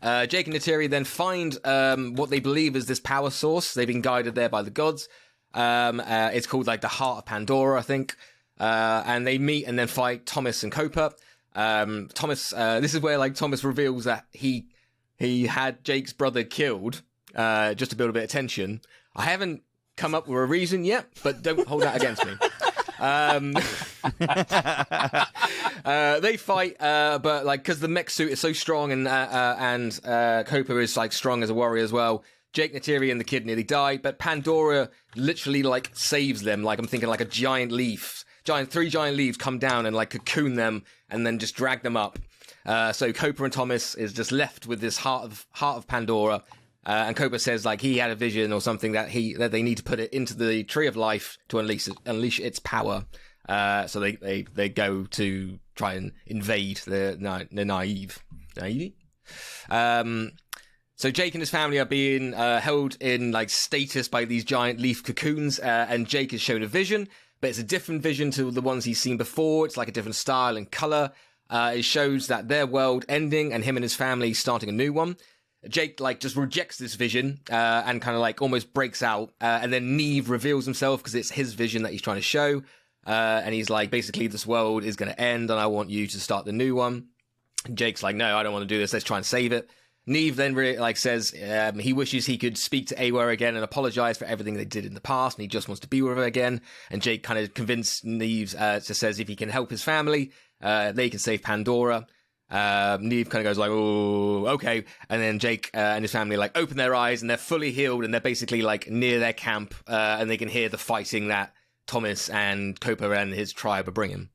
Jake and Neytiri then find what they believe is this power source. They've been guided there by the gods. It's called like the Heart of Pandora, I think. And they meet and then fight Thomas and Copa. Thomas, this is where like Thomas reveals that he had Jake's brother killed, just to build a bit of tension. I haven't come up with a reason yet, but don't hold that against me. They fight, but like because the mech suit is so strong and Copa is like strong as a warrior as well. Jake, Neytiri, and the kid nearly die, but Pandora literally like saves them. Like I'm thinking like three giant leaves come down and like cocoon them and then just drag them up. So Copa and Thomas is just left with this heart of Pandora, and Copa says like he had a vision or something that they need to put it into the Tree of Life to unleash its power. So they go to try and invade the naive. So Jake and his family are being held in like status by these giant leaf cocoons, and Jake is shown a vision, but it's a different vision to the ones he's seen before. It's like a different style and color. It shows that their world ending and him and his family starting a new one. Jake like just rejects this vision and kind of like almost breaks out, and then Neve reveals himself because it's his vision that he's trying to show, and he's like, basically this world is going to end and I want you to start the new one. And Jake's like, no, I don't want to do this, let's try and save it. Neve then says he wishes he could speak to Awa again and apologize for everything they did in the past, and he just wants to be with her again. And Jake kind of convinced Neve, says if he can help his family, they can save Pandora. Neve kind of goes like, oh, okay. And then Jake and his family like open their eyes and they're fully healed and they're basically like near their camp, and they can hear the fighting that Thomas and Copa and his tribe are bringing.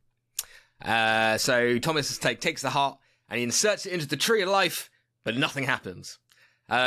So Thomas takes the heart and he inserts it into the Tree of Life, but nothing happens.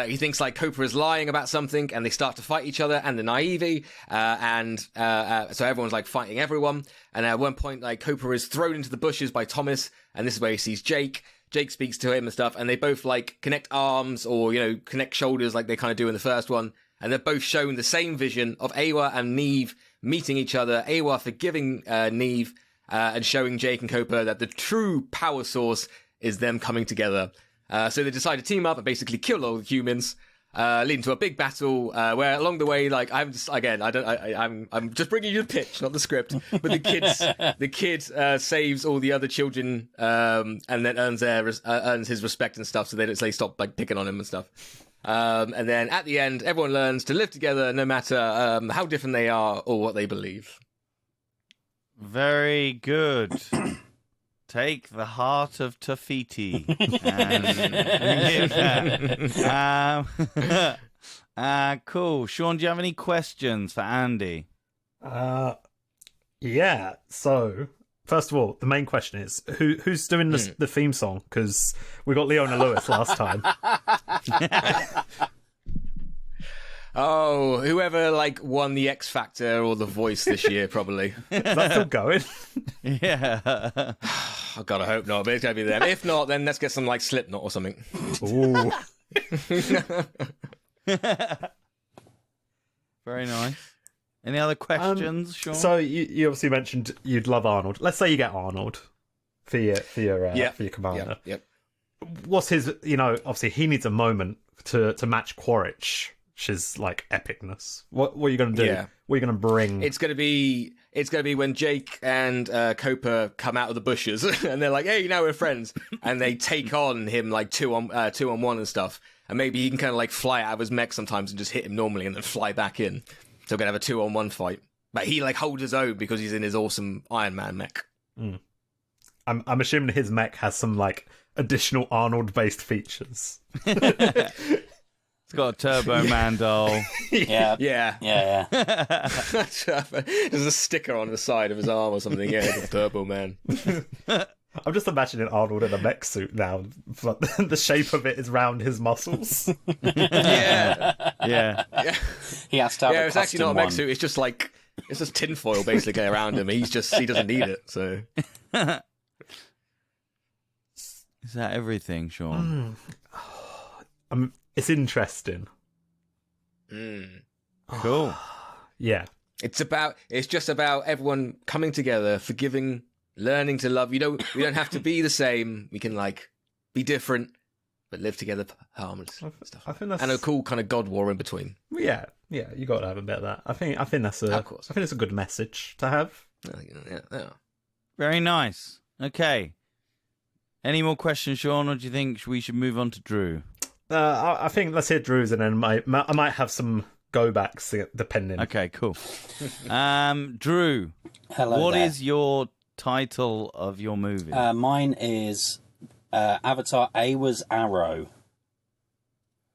He thinks like Cooper is lying about something, and they start to fight each other and the Naive, so everyone's like fighting everyone. And at one point, like Cooper is thrown into the bushes by Thomas, and this is where he sees Jake. Jake speaks to him and stuff, and they both like connect arms or connect shoulders like they kind of do in the first one, and they're both shown the same vision of Awa and Neve meeting each other. Awa forgiving Neve and showing Jake and Cooper that the true power source is them coming together. So they decide to team up and basically kill all the humans, leading to a big battle. Where along the way, like I'm just bringing you the pitch, not the script. But the kid saves all the other children, and then earns his respect and stuff. So they stop like picking on him and stuff. And then at the end, everyone learns to live together, no matter how different they are or what they believe. Very good. Take the heart of Tafiti and give that. Cool. Shaun, do you have any questions for Andy? Yeah. So, first of all, the main question is who's doing the theme song? Because we got Leona Lewis last time. Oh, whoever like won the X Factor or The Voice this year, probably. Is that still going? Yeah. I gotta hope not, but it's gonna be them. If not, then let's get some like Slipknot or something. Ooh. Very nice. Any other questions, Shaun? So you obviously mentioned you'd love Arnold. Let's say you get Arnold for your commander. Yep. What's his? Obviously he needs a moment to match Quaritch. Which is like epicness. What are you going to do? Yeah. What are you going to bring? It's going to be when Jake and Cooper come out of the bushes and they're like, "Hey, now we're friends," and they take on him like two on one and stuff. And maybe he can kind of like fly out of his mech sometimes and just hit him normally and then fly back in. So we're gonna have a 2-on-1 fight. But he like holds his own because he's in his awesome Iron Man mech. Mm. I'm assuming his mech has some like additional Arnold based features. It's got a Turbo Man doll. Yeah. There's a sticker on the side of his arm or something. Yeah, it's a Turbo Man. I'm just imagining Arnold in a mech suit now. But the shape of it is round his muscles. Yeah. He has to have a it's actually not a custom mech suit. It's just like tinfoil basically around him. He doesn't need it. So is that everything, Shaun? It's interesting. Cool. Yeah. It's just about everyone coming together, forgiving, learning to love. We don't have to be the same. We can like be different, but live together harmless stuff. I think that's... And a cool kind of God war in between. Yeah, you got to have a bit of that. I think that's of course. I think it's a good message to have. Yeah. Very nice. Okay. Any more questions, Shaun, or do you think we should move on to Drew? I think let's hear Drew's, and then I might have some go backs depending. Okay, cool. Drew, Hello what there. is your title of your movie? Mine is Avatar Awa's Arrow.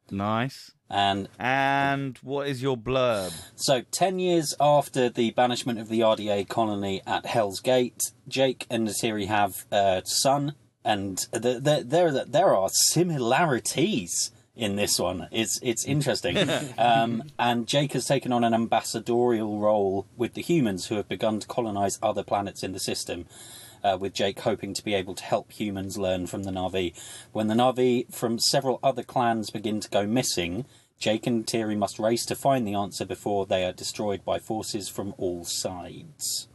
Nice. And what is your blurb? So, 10 years after the banishment of the RDA colony at Hell's Gate, Jake and Neytiri have a son, and there are similarities in this one. It's interesting. And Jake has taken on an ambassadorial role with the humans who have begun to colonize other planets in the system, with Jake hoping to be able to help humans learn from the Na'vi. When the Na'vi from several other clans begin to go missing, Jake and Neytiri must race to find the answer before they are destroyed by forces from all sides.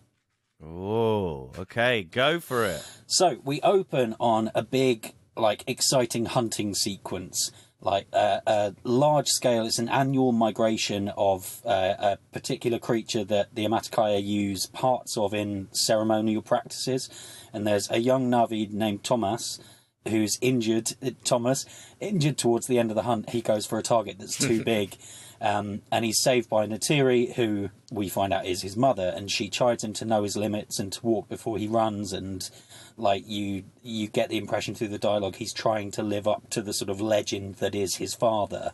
Oh, okay, go for it. So we open on a big, exciting hunting sequence. A large scale, it's an annual migration of a particular creature that the Amaticaya use parts of in ceremonial practices. And there's a young Na'vi named Thomas who's injured. Injured towards the end of the hunt. He goes for a target that's too big. And he's saved by Neytiri, who we find out is his mother, and she chides him to know his limits and to walk before he runs, and you get the impression through the dialogue he's trying to live up to the sort of legend that is his father.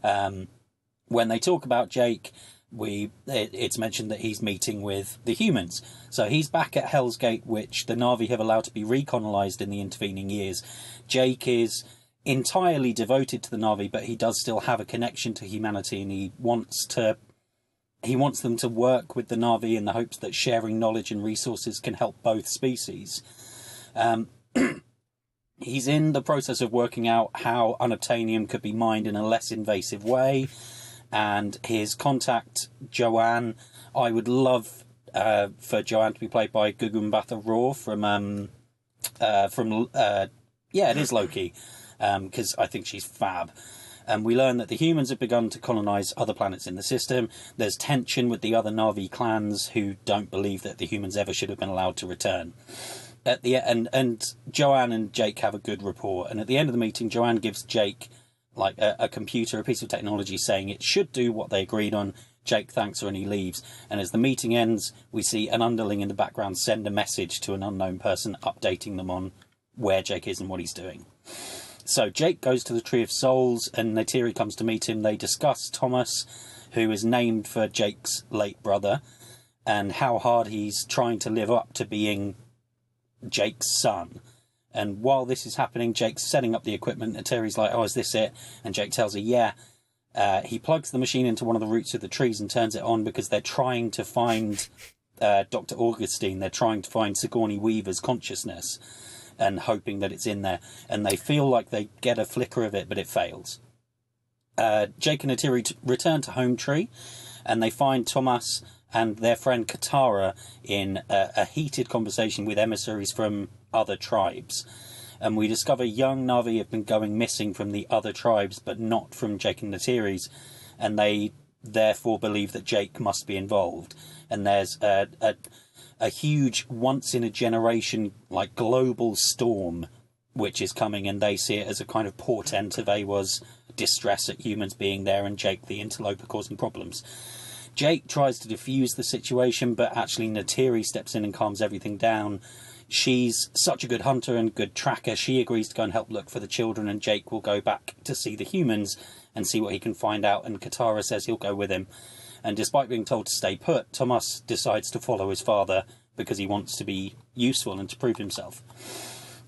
When they talk about Jake, it's mentioned that he's meeting with the humans. So he's back at Hell's Gate, which the Na'vi have allowed to be recolonized in the intervening years. Jake is entirely devoted to the Na'vi, but he does still have a connection to humanity, and he wants them to work with the Na'vi in the hopes that sharing knowledge and resources can help both species. He's in the process of working out how unobtainium could be mined in a less invasive way, and his contact, Joanne, I would love for Joanne to be played by Gugumbata Raw from it is Loki, because I think she's fab. And we learn that the humans have begun to colonise other planets in the system. There's tension with the other Na'vi clans who don't believe that the humans ever should have been allowed to return. At the and Joanne and Jake have a good rapport. And at the end of the meeting, Joanne gives Jake like a computer, a piece of technology, saying it should do what they agreed on. Jake thanks her and he leaves. And as the meeting ends, we see an underling in the background send a message to an unknown person, updating them on where Jake is and what he's doing. So Jake goes to the Tree of Souls, and Neytiri comes to meet him. They discuss Thomas, who is named for Jake's late brother, and how hard he's trying to live up to being Jake's son. And while this is happening, Jake's setting up the equipment, and Neytiri's like, oh, is this it? And Jake tells her, yeah. He plugs the machine into one of the roots of the trees and turns it on because they're trying to find Dr. Augustine. They're trying to find Sigourney Weaver's consciousness and hoping that it's in there. And they feel like they get a flicker of it, but it fails. Jake and Neytiri return to Home Tree, and they find Thomas and their friend Katara in a heated conversation with emissaries from other tribes. And we discover young Na'vi have been going missing from the other tribes, but not from Jake and Neytiri's, and they therefore believe that Jake must be involved. And there's a huge, once-in-a-generation, like, global storm which is coming, and they see it as a kind of portent of Awa's distress at humans being there and Jake, the interloper, causing problems. Jake tries to defuse the situation, but actually Neytiri steps in and calms everything down. She's such a good hunter and good tracker, she agrees to go and help look for the children, and Jake will go back to see the humans and see what he can find out, and Katara says he'll go with him. And despite being told to stay put, Thomas decides to follow his father because he wants to be useful and to prove himself.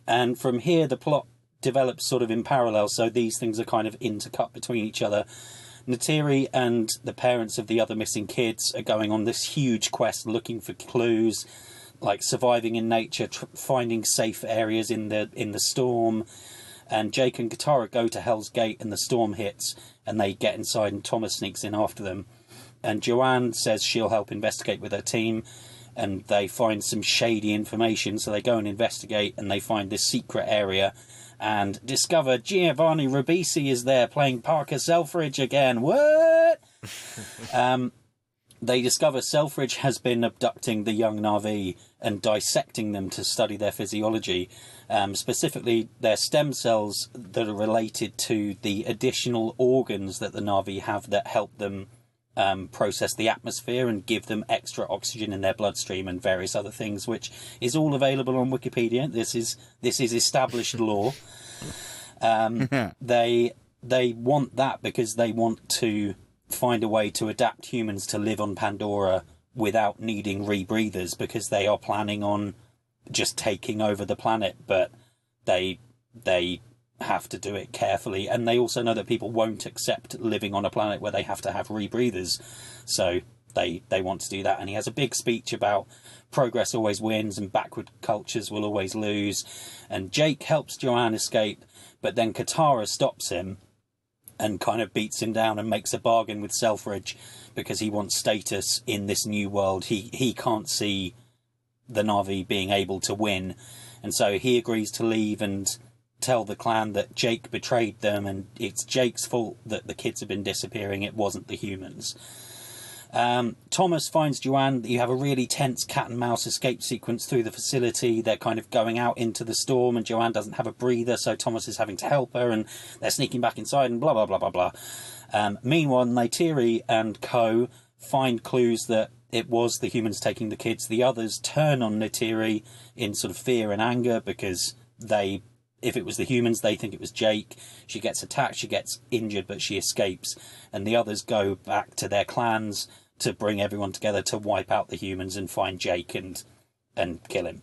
And from here, the plot develops sort of in parallel, so these things are kind of intercut between each other. Neytiri and the parents of the other missing kids are going on this huge quest looking for clues, like surviving in nature, finding safe areas in the storm. And Jake and Katara go to Hell's Gate and the storm hits, and they get inside and Thomas sneaks in after them. And Joanne says she'll help investigate with her team, and they find some shady information, so they go and investigate, and they find this secret area and discover Giovanni Ribisi is there playing Parker Selfridge again. What? They discover Selfridge has been abducting the young Na'vi and dissecting them to study their physiology, specifically their stem cells that are related to the additional organs that the Na'vi have that help them process the atmosphere and give them extra oxygen in their bloodstream and various other things, which is all available on Wikipedia. This is established law. They want that because they want to find a way to adapt humans to live on Pandora without needing rebreathers, because they are planning on just taking over the planet, but they have to do it carefully, and they also know that people won't accept living on a planet where they have to have rebreathers, so they want to do that. And he has a big speech about progress always wins and backward cultures will always lose, and Jake helps Joanne escape, but then Katara stops him and kind of beats him down and makes a bargain with Selfridge because he wants status in this new world. He can't see the Na'vi being able to win, and so he agrees to leave and tell the clan that Jake betrayed them and it's Jake's fault that the kids have been disappearing, it wasn't the humans. Thomas finds Joanne. You have a really tense cat and mouse escape sequence through the facility. They're kind of going out into the storm and Joanne doesn't have a breather, so Thomas is having to help her, and they're sneaking back inside and blah blah blah blah blah. Meanwhile, Neytiri and co find clues that it was the humans taking the kids. The others turn on Neytiri in sort of fear and anger because if it was the humans, they think it was Jake. She gets attacked, she gets injured, but she escapes. And the others go back to their clans to bring everyone together to wipe out the humans and find Jake and kill him.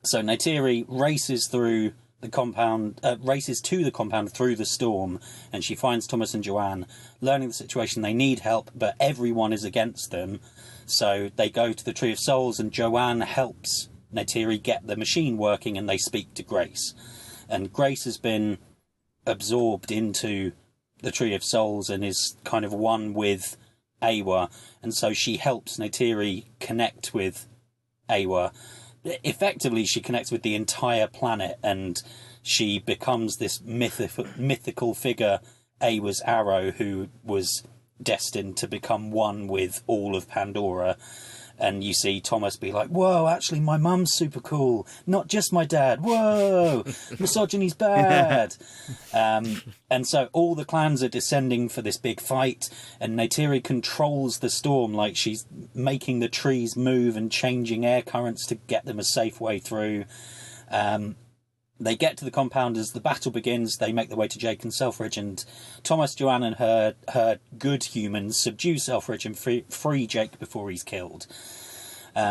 So Neytiri races through the compound, races to the compound through the storm, and she finds Thomas and Joanne, learning the situation. They need help, but everyone is against them. So they go to the Tree of Souls, and Joanne helps Neytiri get the machine working, and they speak to Grace. And Grace has been absorbed into the Tree of Souls and is kind of one with Awa, and so she helps Neytiri connect with Awa. Effectively, she connects with the entire planet, and she becomes this mythical figure, Awa's arrow, who was destined to become one with all of Pandora. And you see Thomas be like, whoa, actually, my mum's super cool. Not just my dad. Whoa, misogyny's bad. And so all the clans are descending for this big fight, and Neytiri controls the storm, like she's making the trees move and changing air currents to get them a safe way through. They get to the compound as the battle begins. They make their way to Jake and Selfridge, and Thomas, Joanne, and her good humans subdue Selfridge and free Jake before he's killed.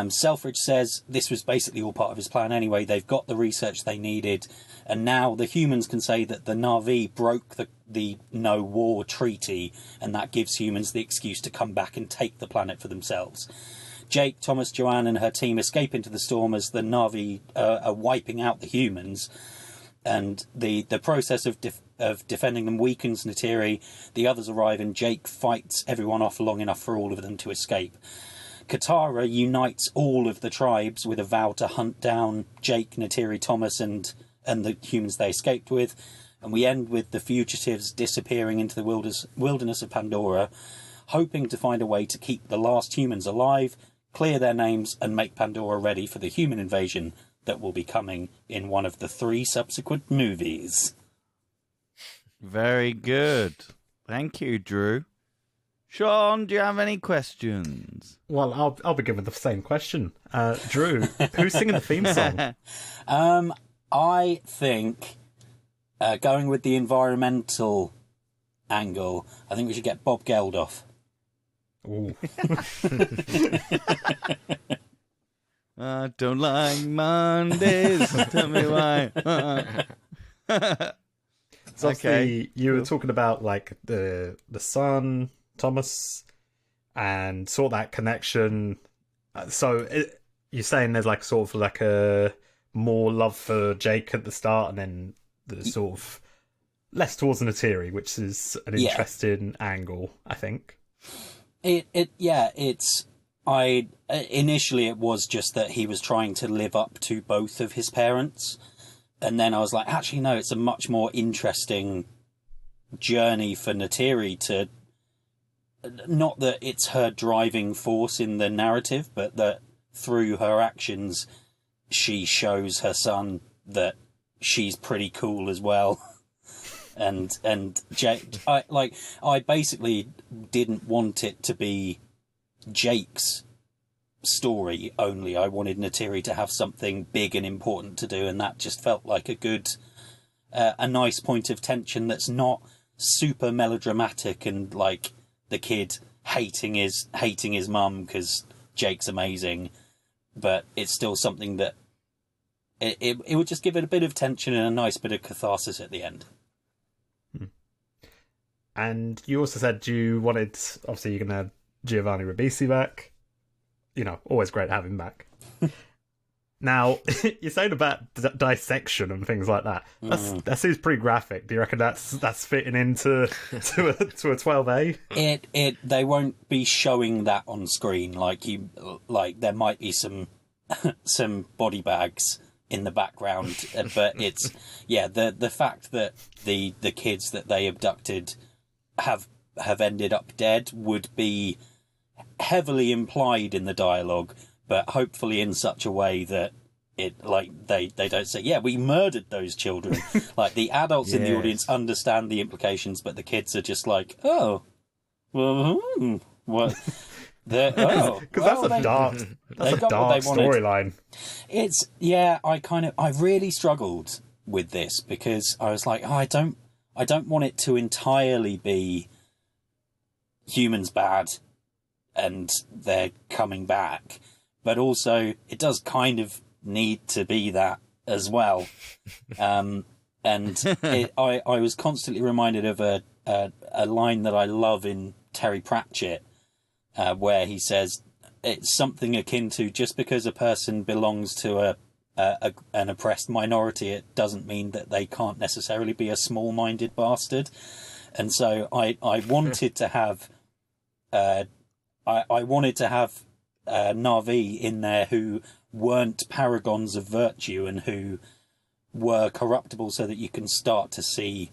Selfridge says this was basically all part of his plan anyway. They've got the research they needed, and now the humans can say that the Na'vi broke the no war treaty, and that gives humans the excuse to come back and take the planet for themselves. Jake, Thomas, Joanne and her team escape into the storm as the Na'vi are wiping out the humans, and the process of defending them weakens Neytiri. The others arrive, and Jake fights everyone off long enough for all of them to escape. Katara unites all of the tribes with a vow to hunt down Jake, Neytiri, Thomas and the humans they escaped with, and we end with the fugitives disappearing into the wilderness of Pandora, hoping to find a way to keep the last humans alive, clear their names, and make Pandora ready for the human invasion that will be coming in one of the 3 subsequent movies. Very good. Thank you, Drew. Sean, do you have any questions? Well, I'll begin with the same question. Drew, who's singing the theme song? I think, going with the environmental angle, I think we should get Bob Geldof. Ooh. I don't like Mondays. Tell me why. So obviously, you were talking about like the son, Thomas, and sort of that connection. So you're saying there's like sort of like a more love for Jake at the start, and then the sort of less towards Neytiri, which is an interesting angle, I think. Initially it was just that he was trying to live up to both of his parents, and then I was like, actually no, it's a much more interesting journey for Neytiri to, not that it's her driving force in the narrative, but that through her actions she shows her son that she's pretty cool as well. And Jake, I basically didn't want it to be Jake's story only. I wanted Neytiri to have something big and important to do, and that just felt like a nice point of tension that's not super melodramatic and like the kid hating his mum because Jake's amazing, but it's still something that it would just give it a bit of tension and a nice bit of catharsis at the end. And you also said you wanted, obviously you're going to have Giovanni Ribisi back. You know, always great to have him back. Now, you're saying about dissection and things like that. That seems pretty graphic. Do you reckon that's fitting into to a 12A? They won't be showing that on screen. Like there might be some body bags in the background, but it's the fact that the kids that they abducted have ended up dead would be heavily implied in the dialogue, but hopefully in such a way that it like they don't say, we murdered those children. Like the adults in the audience understand the implications, but the kids are just like, oh, well, what? Because that's a dark storyline. It's I really struggled with this because I was like, I don't want it to entirely be humans bad and they're coming back, but also it does kind of need to be that as well. And I was constantly reminded of a line that I love in Terry Pratchett, where he says it's something akin to, just because a person belongs to an oppressed minority, it doesn't mean that they can't necessarily be a small-minded bastard. And so I wanted to have Na'vi in there who weren't paragons of virtue and who were corruptible, so that you can start to see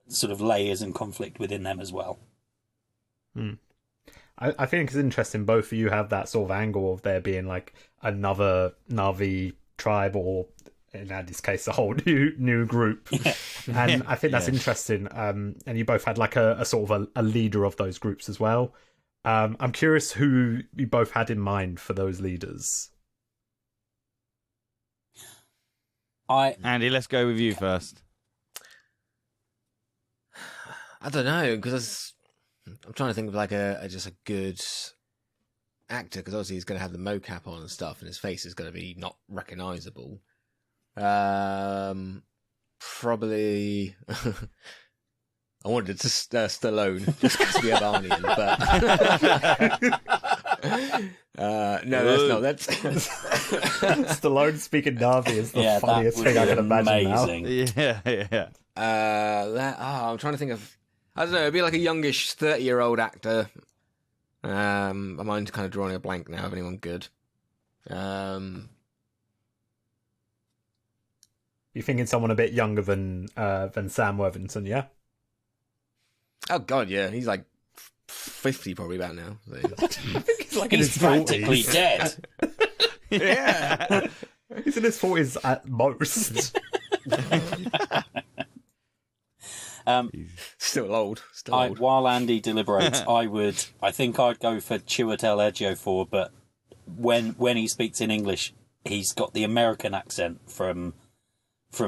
sort of layers and conflict within them as well. I think it's interesting both of you have that sort of angle of there being like another Na'vi tribe, or in Andy's case, a whole new group. And I think that's interesting. And you both had like a sort of a leader of those groups as well. I'm curious who you both had in mind for those leaders. Andy, let's go with you first. I don't know, because I'm trying to think of like just a good actor, because obviously he's going to have the mocap on and stuff, and his face is going to be not recognisable. Probably. I wanted to Stallone just because we have Arnie in, but no, that's not. That's Stallone speaking Na'vi is the funniest thing I can imagine amazing. Yeah. I'm trying to think of. I don't know. It'd be like a youngish 30-year-old actor. My mind's kind of drawing a blank now. Of anyone good? You thinking someone a bit younger than Sam Worthington? Yeah. Oh God, yeah. He's like 50 probably about now. So. I think he's like in his practically 40s. dead. Yeah. He's in his 40s at most. Still old. While Andy deliberates, I think I'd go for Chiwetel Ejiofor, but when he speaks in English, he's got the American accent from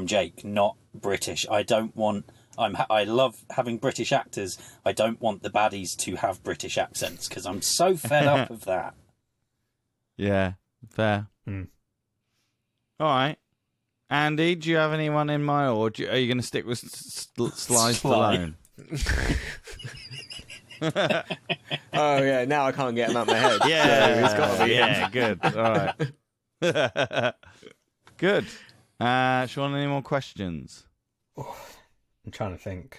Jake, not British. I love having British actors. I don't want the baddies to have British accents, because I'm so fed up of that. Yeah, fair. All right. Andy, do you have anyone in mind, or are you going to stick with Sly Stallone? Oh yeah, now I can't get him out of my head. Yeah, so it's got to be yeah, good. All right. Good. Shaun, any more questions? I'm trying to think.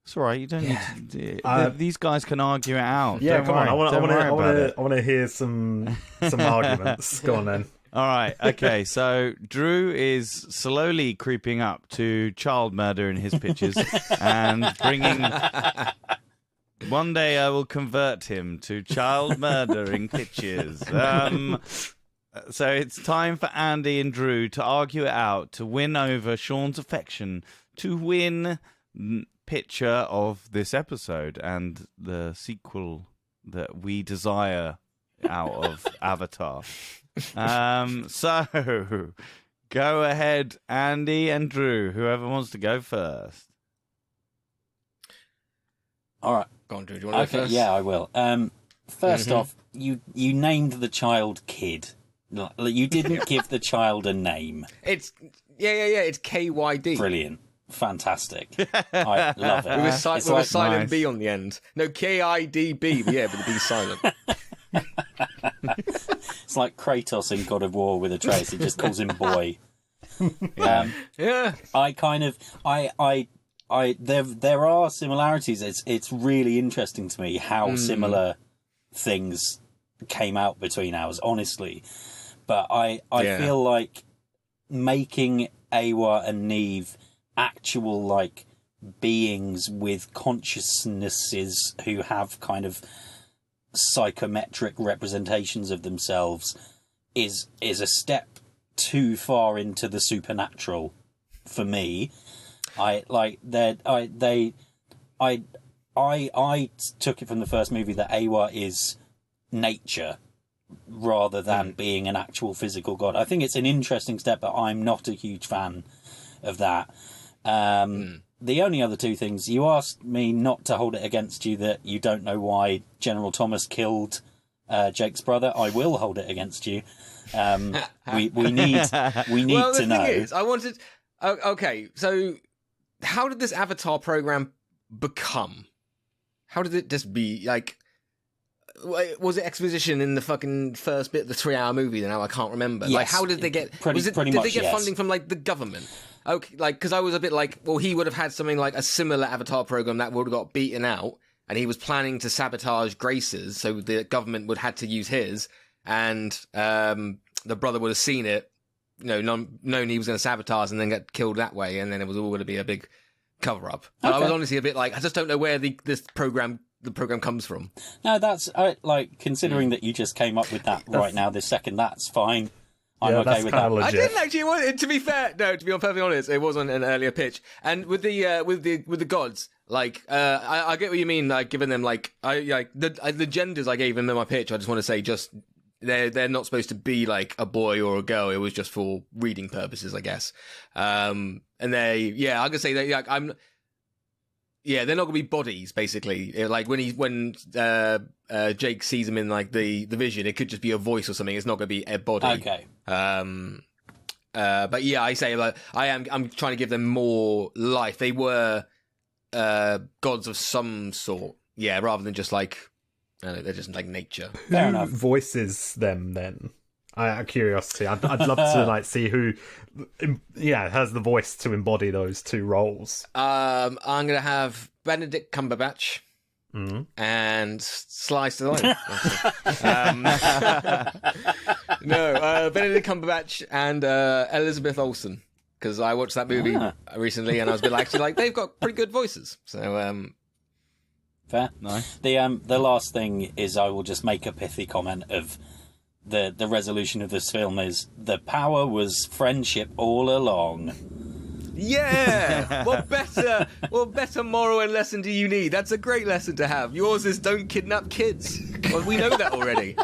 It's all right. You don't need to. These guys can argue it out. Yeah, Don't come worry. on. I want to hear some arguments. Go on then. All right. Okay. So Drew is slowly creeping up to child murder in his pitches and bringing. One day I will convert him to child murdering pitches. So it's time for Andy and Drew to argue it out, to win over Shaun's affection, to win picture of this episode and the sequel that we desire out of Avatar. So go ahead, Andy and Drew, whoever wants to go first. All right. Go on, Drew. Do you want to go first? Yeah, I will. First off, you named the child Kid. You didn't give the child a name. It's It's KYD. Brilliant. Fantastic. I love it. With a silent nice. B on the end. No, KIDB. Yeah, but the B's silent. It's like Kratos in God of War with Atreus. He just calls him boy. Yeah. There are similarities. It's really interesting to me how similar things came out between ours, honestly. But I feel like making Awa and Neve actual like beings with consciousnesses who have kind of psychometric representations of themselves is a step too far into the supernatural for me. I took it from the first movie that Awa is nature rather than being an actual physical god. I think it's an interesting step, but I'm not a huge fan of that. the only other two things, you asked me not to hold it against you that you don't know why General Thomas killed Jake's brother. I will hold it against you. We need well, to the know. thing is, I wanted. Okay, so how did this Avatar program become? How did it just be like? Was it exposition in the fucking first bit of the 3-hour movie? Now I can't remember. Yes, like, how did they get? pretty Did much, they get yes. funding from like the government? Okay, like because I was a bit like, well, he would have had something like a similar Avatar program that would have got beaten out, and he was planning to sabotage Grace's, so the government would have had to use his, and the brother would have seen it, known he was going to sabotage and then get killed that way, and then it was all going to be a big cover up. But I was honestly a bit like, I just don't know where the program comes from. No, that's like considering that you just came up with that right now, this second. That's fine. I'm Yeah, okay that's with kinda that. legit. I didn't actually want it. To be fair, no. To be perfectly honest, it wasn't an earlier pitch. And with the gods, like I get what you mean. Like giving them like the genders I gave them in my pitch. I just want to say just they're not supposed to be like a boy or a girl. It was just for reading purposes, I guess. And I'm gonna say that I'm. Yeah, they're not gonna be bodies. Basically, like when Jake sees them in like the vision, it could just be a voice or something. It's not gonna be a body. Okay. But yeah, I say like I'm trying to give them more life. They were gods of some sort. Yeah, rather than just like I don't know, they're just like nature. Fair Who enough. voices them then? Out of curiosity, I'd love to like see who, has the voice to embody those two roles. I'm gonna have Benedict Cumberbatch and Sly Stallone. Benedict Cumberbatch and Elizabeth Olsen, because I watched that movie recently and I was a bit like they've got pretty good voices. So Fair. Nice. The last thing is I will just make a pithy comment of the resolution of this film is the power was friendship all along. yeah, what better moral and lesson do you need? That's a great lesson to have. Yours is don't kidnap kids. Well, we know that already.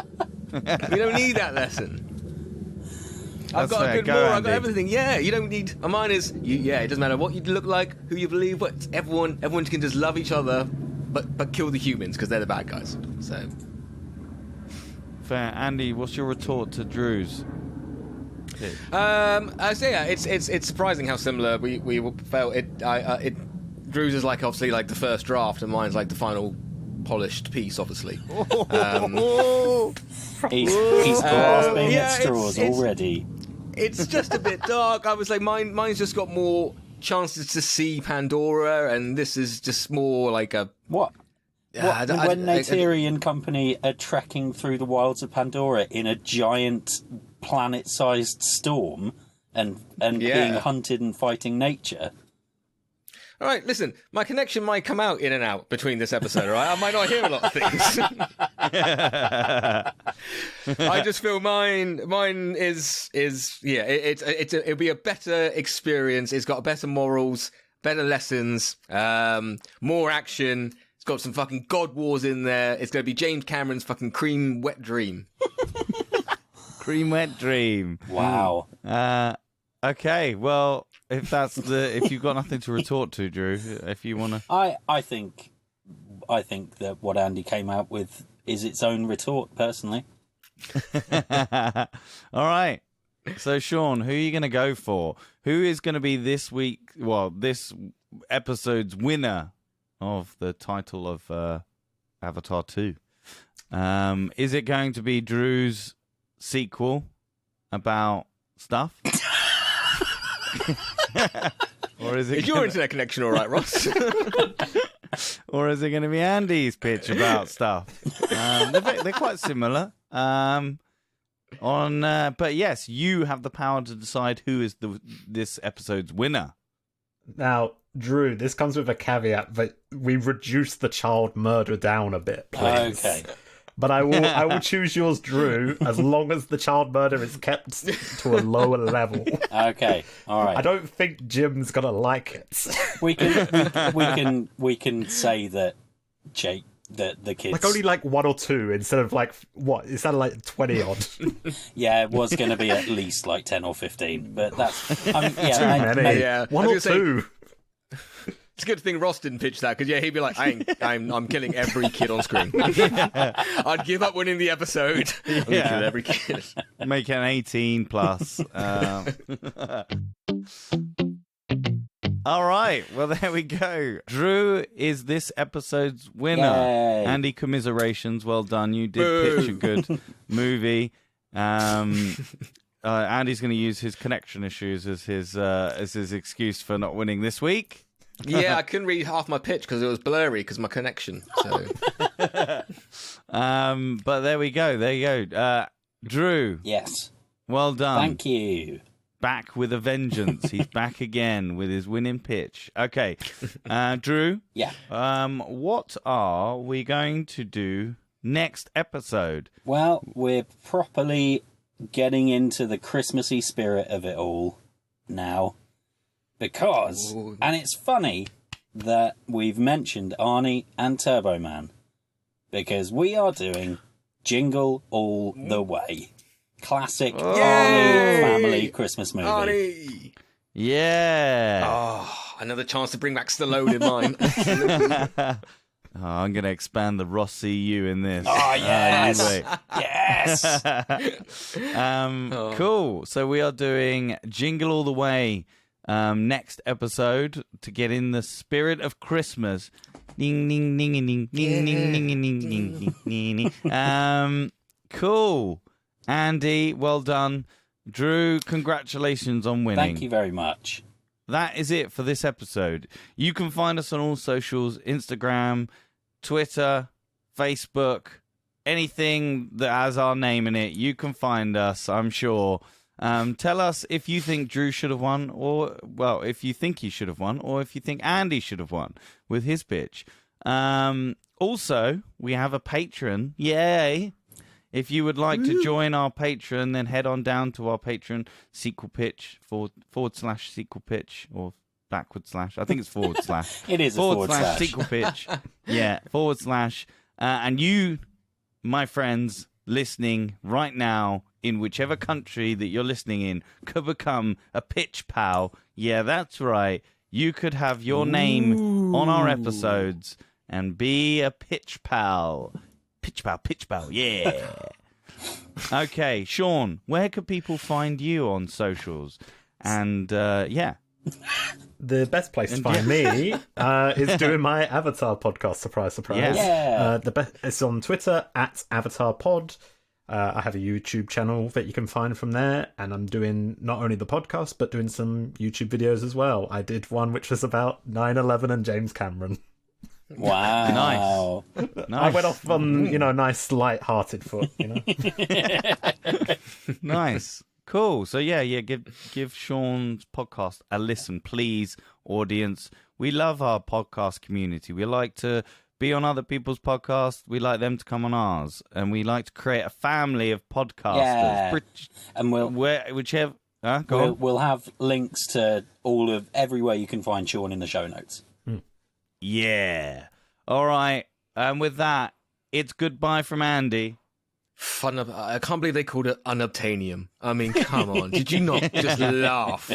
We don't need that lesson. I've got fair. a good Go, moral. I've Andy. got everything. Yeah, you don't need. Mine is. It doesn't matter what you look like, who you believe. What everyone can just love each other, but kill the humans because they're the bad guys. So. Fair. Andy, what's your retort to Drew's? It's surprising how similar we felt. Drew's is like obviously like the first draft, and mine's like the final polished piece, obviously. He's grasping yeah, at straws already. It's just a bit dark. I was like, mine's just got more chances to see Pandora, and this is just more like a What? When Neytiri and company are trekking through the wilds of Pandora in a giant planet-sized storm and being hunted and fighting nature. All right, listen, my connection might come out in and out between this episode, all right? I might not hear a lot of things. I just feel mine is it'll be a better experience. It's got better morals, better lessons, more action. It's got some fucking God Wars in there. It's going to be James Cameron's fucking Cream Wet Dream. Cream Wet Dream. Wow. Okay, well, if you've got nothing to retort to, Drew, if you want to... I think that what Andy came out with is its own retort, personally. All right. So, Shaun, who are you going to go for? Who is going to be this episode's winner of the title of Avatar 2? Is it going to be Drew's sequel about stuff? Or is it Is your internet connection all right, Ross? or is it going to be Andy's pitch about stuff? They're quite similar. But yes, you have the power to decide who is this episode's winner. Now, Drew, this comes with a caveat, but we reduced the child murder down a bit, please. Okay. But I will choose yours, Drew, as long as the child murder is kept to a lower level. Okay. All right. I don't think Jim's gonna like it. We can say that Jake, the kids. Like only like 1 or 2 instead of like what? It sounded like 20 odd. Yeah, it was going to be at least like 10 or 15, but that's Too many. Yeah. 1 I or was gonna 2. It's a good thing Ross didn't pitch that, because he'd be like, I'm killing every kid on screen. I'd give up winning the episode. I'm gonna kill every kid. Make it an 18 plus. All right, well, there we go. Drew is this episode's winner. Yay. Andy, commiserations. Well done. You did pitch a good movie. Andy's going to use his connection issues as his excuse for not winning this week. Yeah, I couldn't read half my pitch because it was blurry because of my connection. So. But there we go. There you go. Drew. Yes. Well done. Thank you. Back with a vengeance. He's back again with his winning pitch. Okay. Drew. Yeah. What are we going to do next episode? Well, we're properly getting into the Christmassy spirit of it all now. Because, and it's funny that we've mentioned Arnie and Turbo Man, because we are doing Jingle All the Way. Classic Arnie family Christmas movie. Arnie! Yeah. Oh, another chance to bring back Stallone in mine. I'm going to expand the Ross CU in this. Oh, yes. Yes. Cool. So we are doing Jingle All the Way next episode to get in the spirit of Christmas. Ding, ding, ding, ding, ding, ding, ding, ding, ding, ding, ding, ding. Cool. Andy, well done. Drew, congratulations on winning. Thank you very much. That is it for this episode. You can find us on all socials, Instagram, Twitter, Facebook, anything that has our name in it. You can find us, I'm sure. Tell us if you think Drew should have won, or, well, if you think he should have won, or if you think Andy should have won with his pitch. Also, we have a Patreon. Yay! If you would like to join our Patreon, then head on down to our Patreon, sequel pitch, / sequel pitch, or backward slash. I think it's / It is a forward slash. sequel pitch. Yeah, / and you, my friends, listening right now, in whichever country that you're listening in, could become a pitch pal. Yeah, that's right. You could have your name on our episodes and be a pitch pal. Pitch pal, yeah. Okay, Shaun, where could people find you on socials? And, yeah. The best place to find me is doing my Avatar podcast. Surprise, surprise. Yeah. It's on Twitter @AvatarPod. I have a YouTube channel that you can find from there, and I'm doing not only the podcast, but doing some YouTube videos as well. I did one which was about 9/11 and James Cameron. Wow. Nice. I went off on, nice light-hearted foot, Nice. Cool. So yeah, give Shaun's podcast a listen, please, audience. We love our podcast community. We like to be on other people's podcasts. We like them to come on ours, and we like to create a family of podcasters. Yeah. And we'll have links to everywhere you can find Shaun in the show notes. Yeah. All right. And with that, it's goodbye from Andy. I can't believe they called it unobtainium. I mean, come on. Did you not just laugh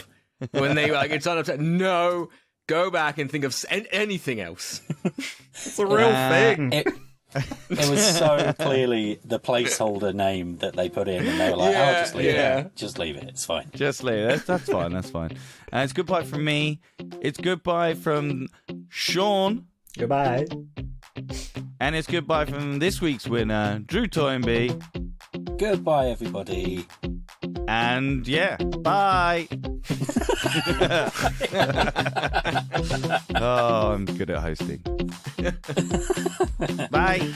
when they were like, it's unobtainium? No, go back and think of anything else. It's a real thing. It was so clearly the placeholder name that they put in, and they were like, just leave it. Just leave it. It's fine. Just leave it. That's fine. That's fine. And it's goodbye from me. It's goodbye from Shaun. Goodbye. And it's goodbye from this week's winner, Drew Toynbee. Goodbye, everybody. And yeah, bye. Oh, I'm good at hosting. Bye.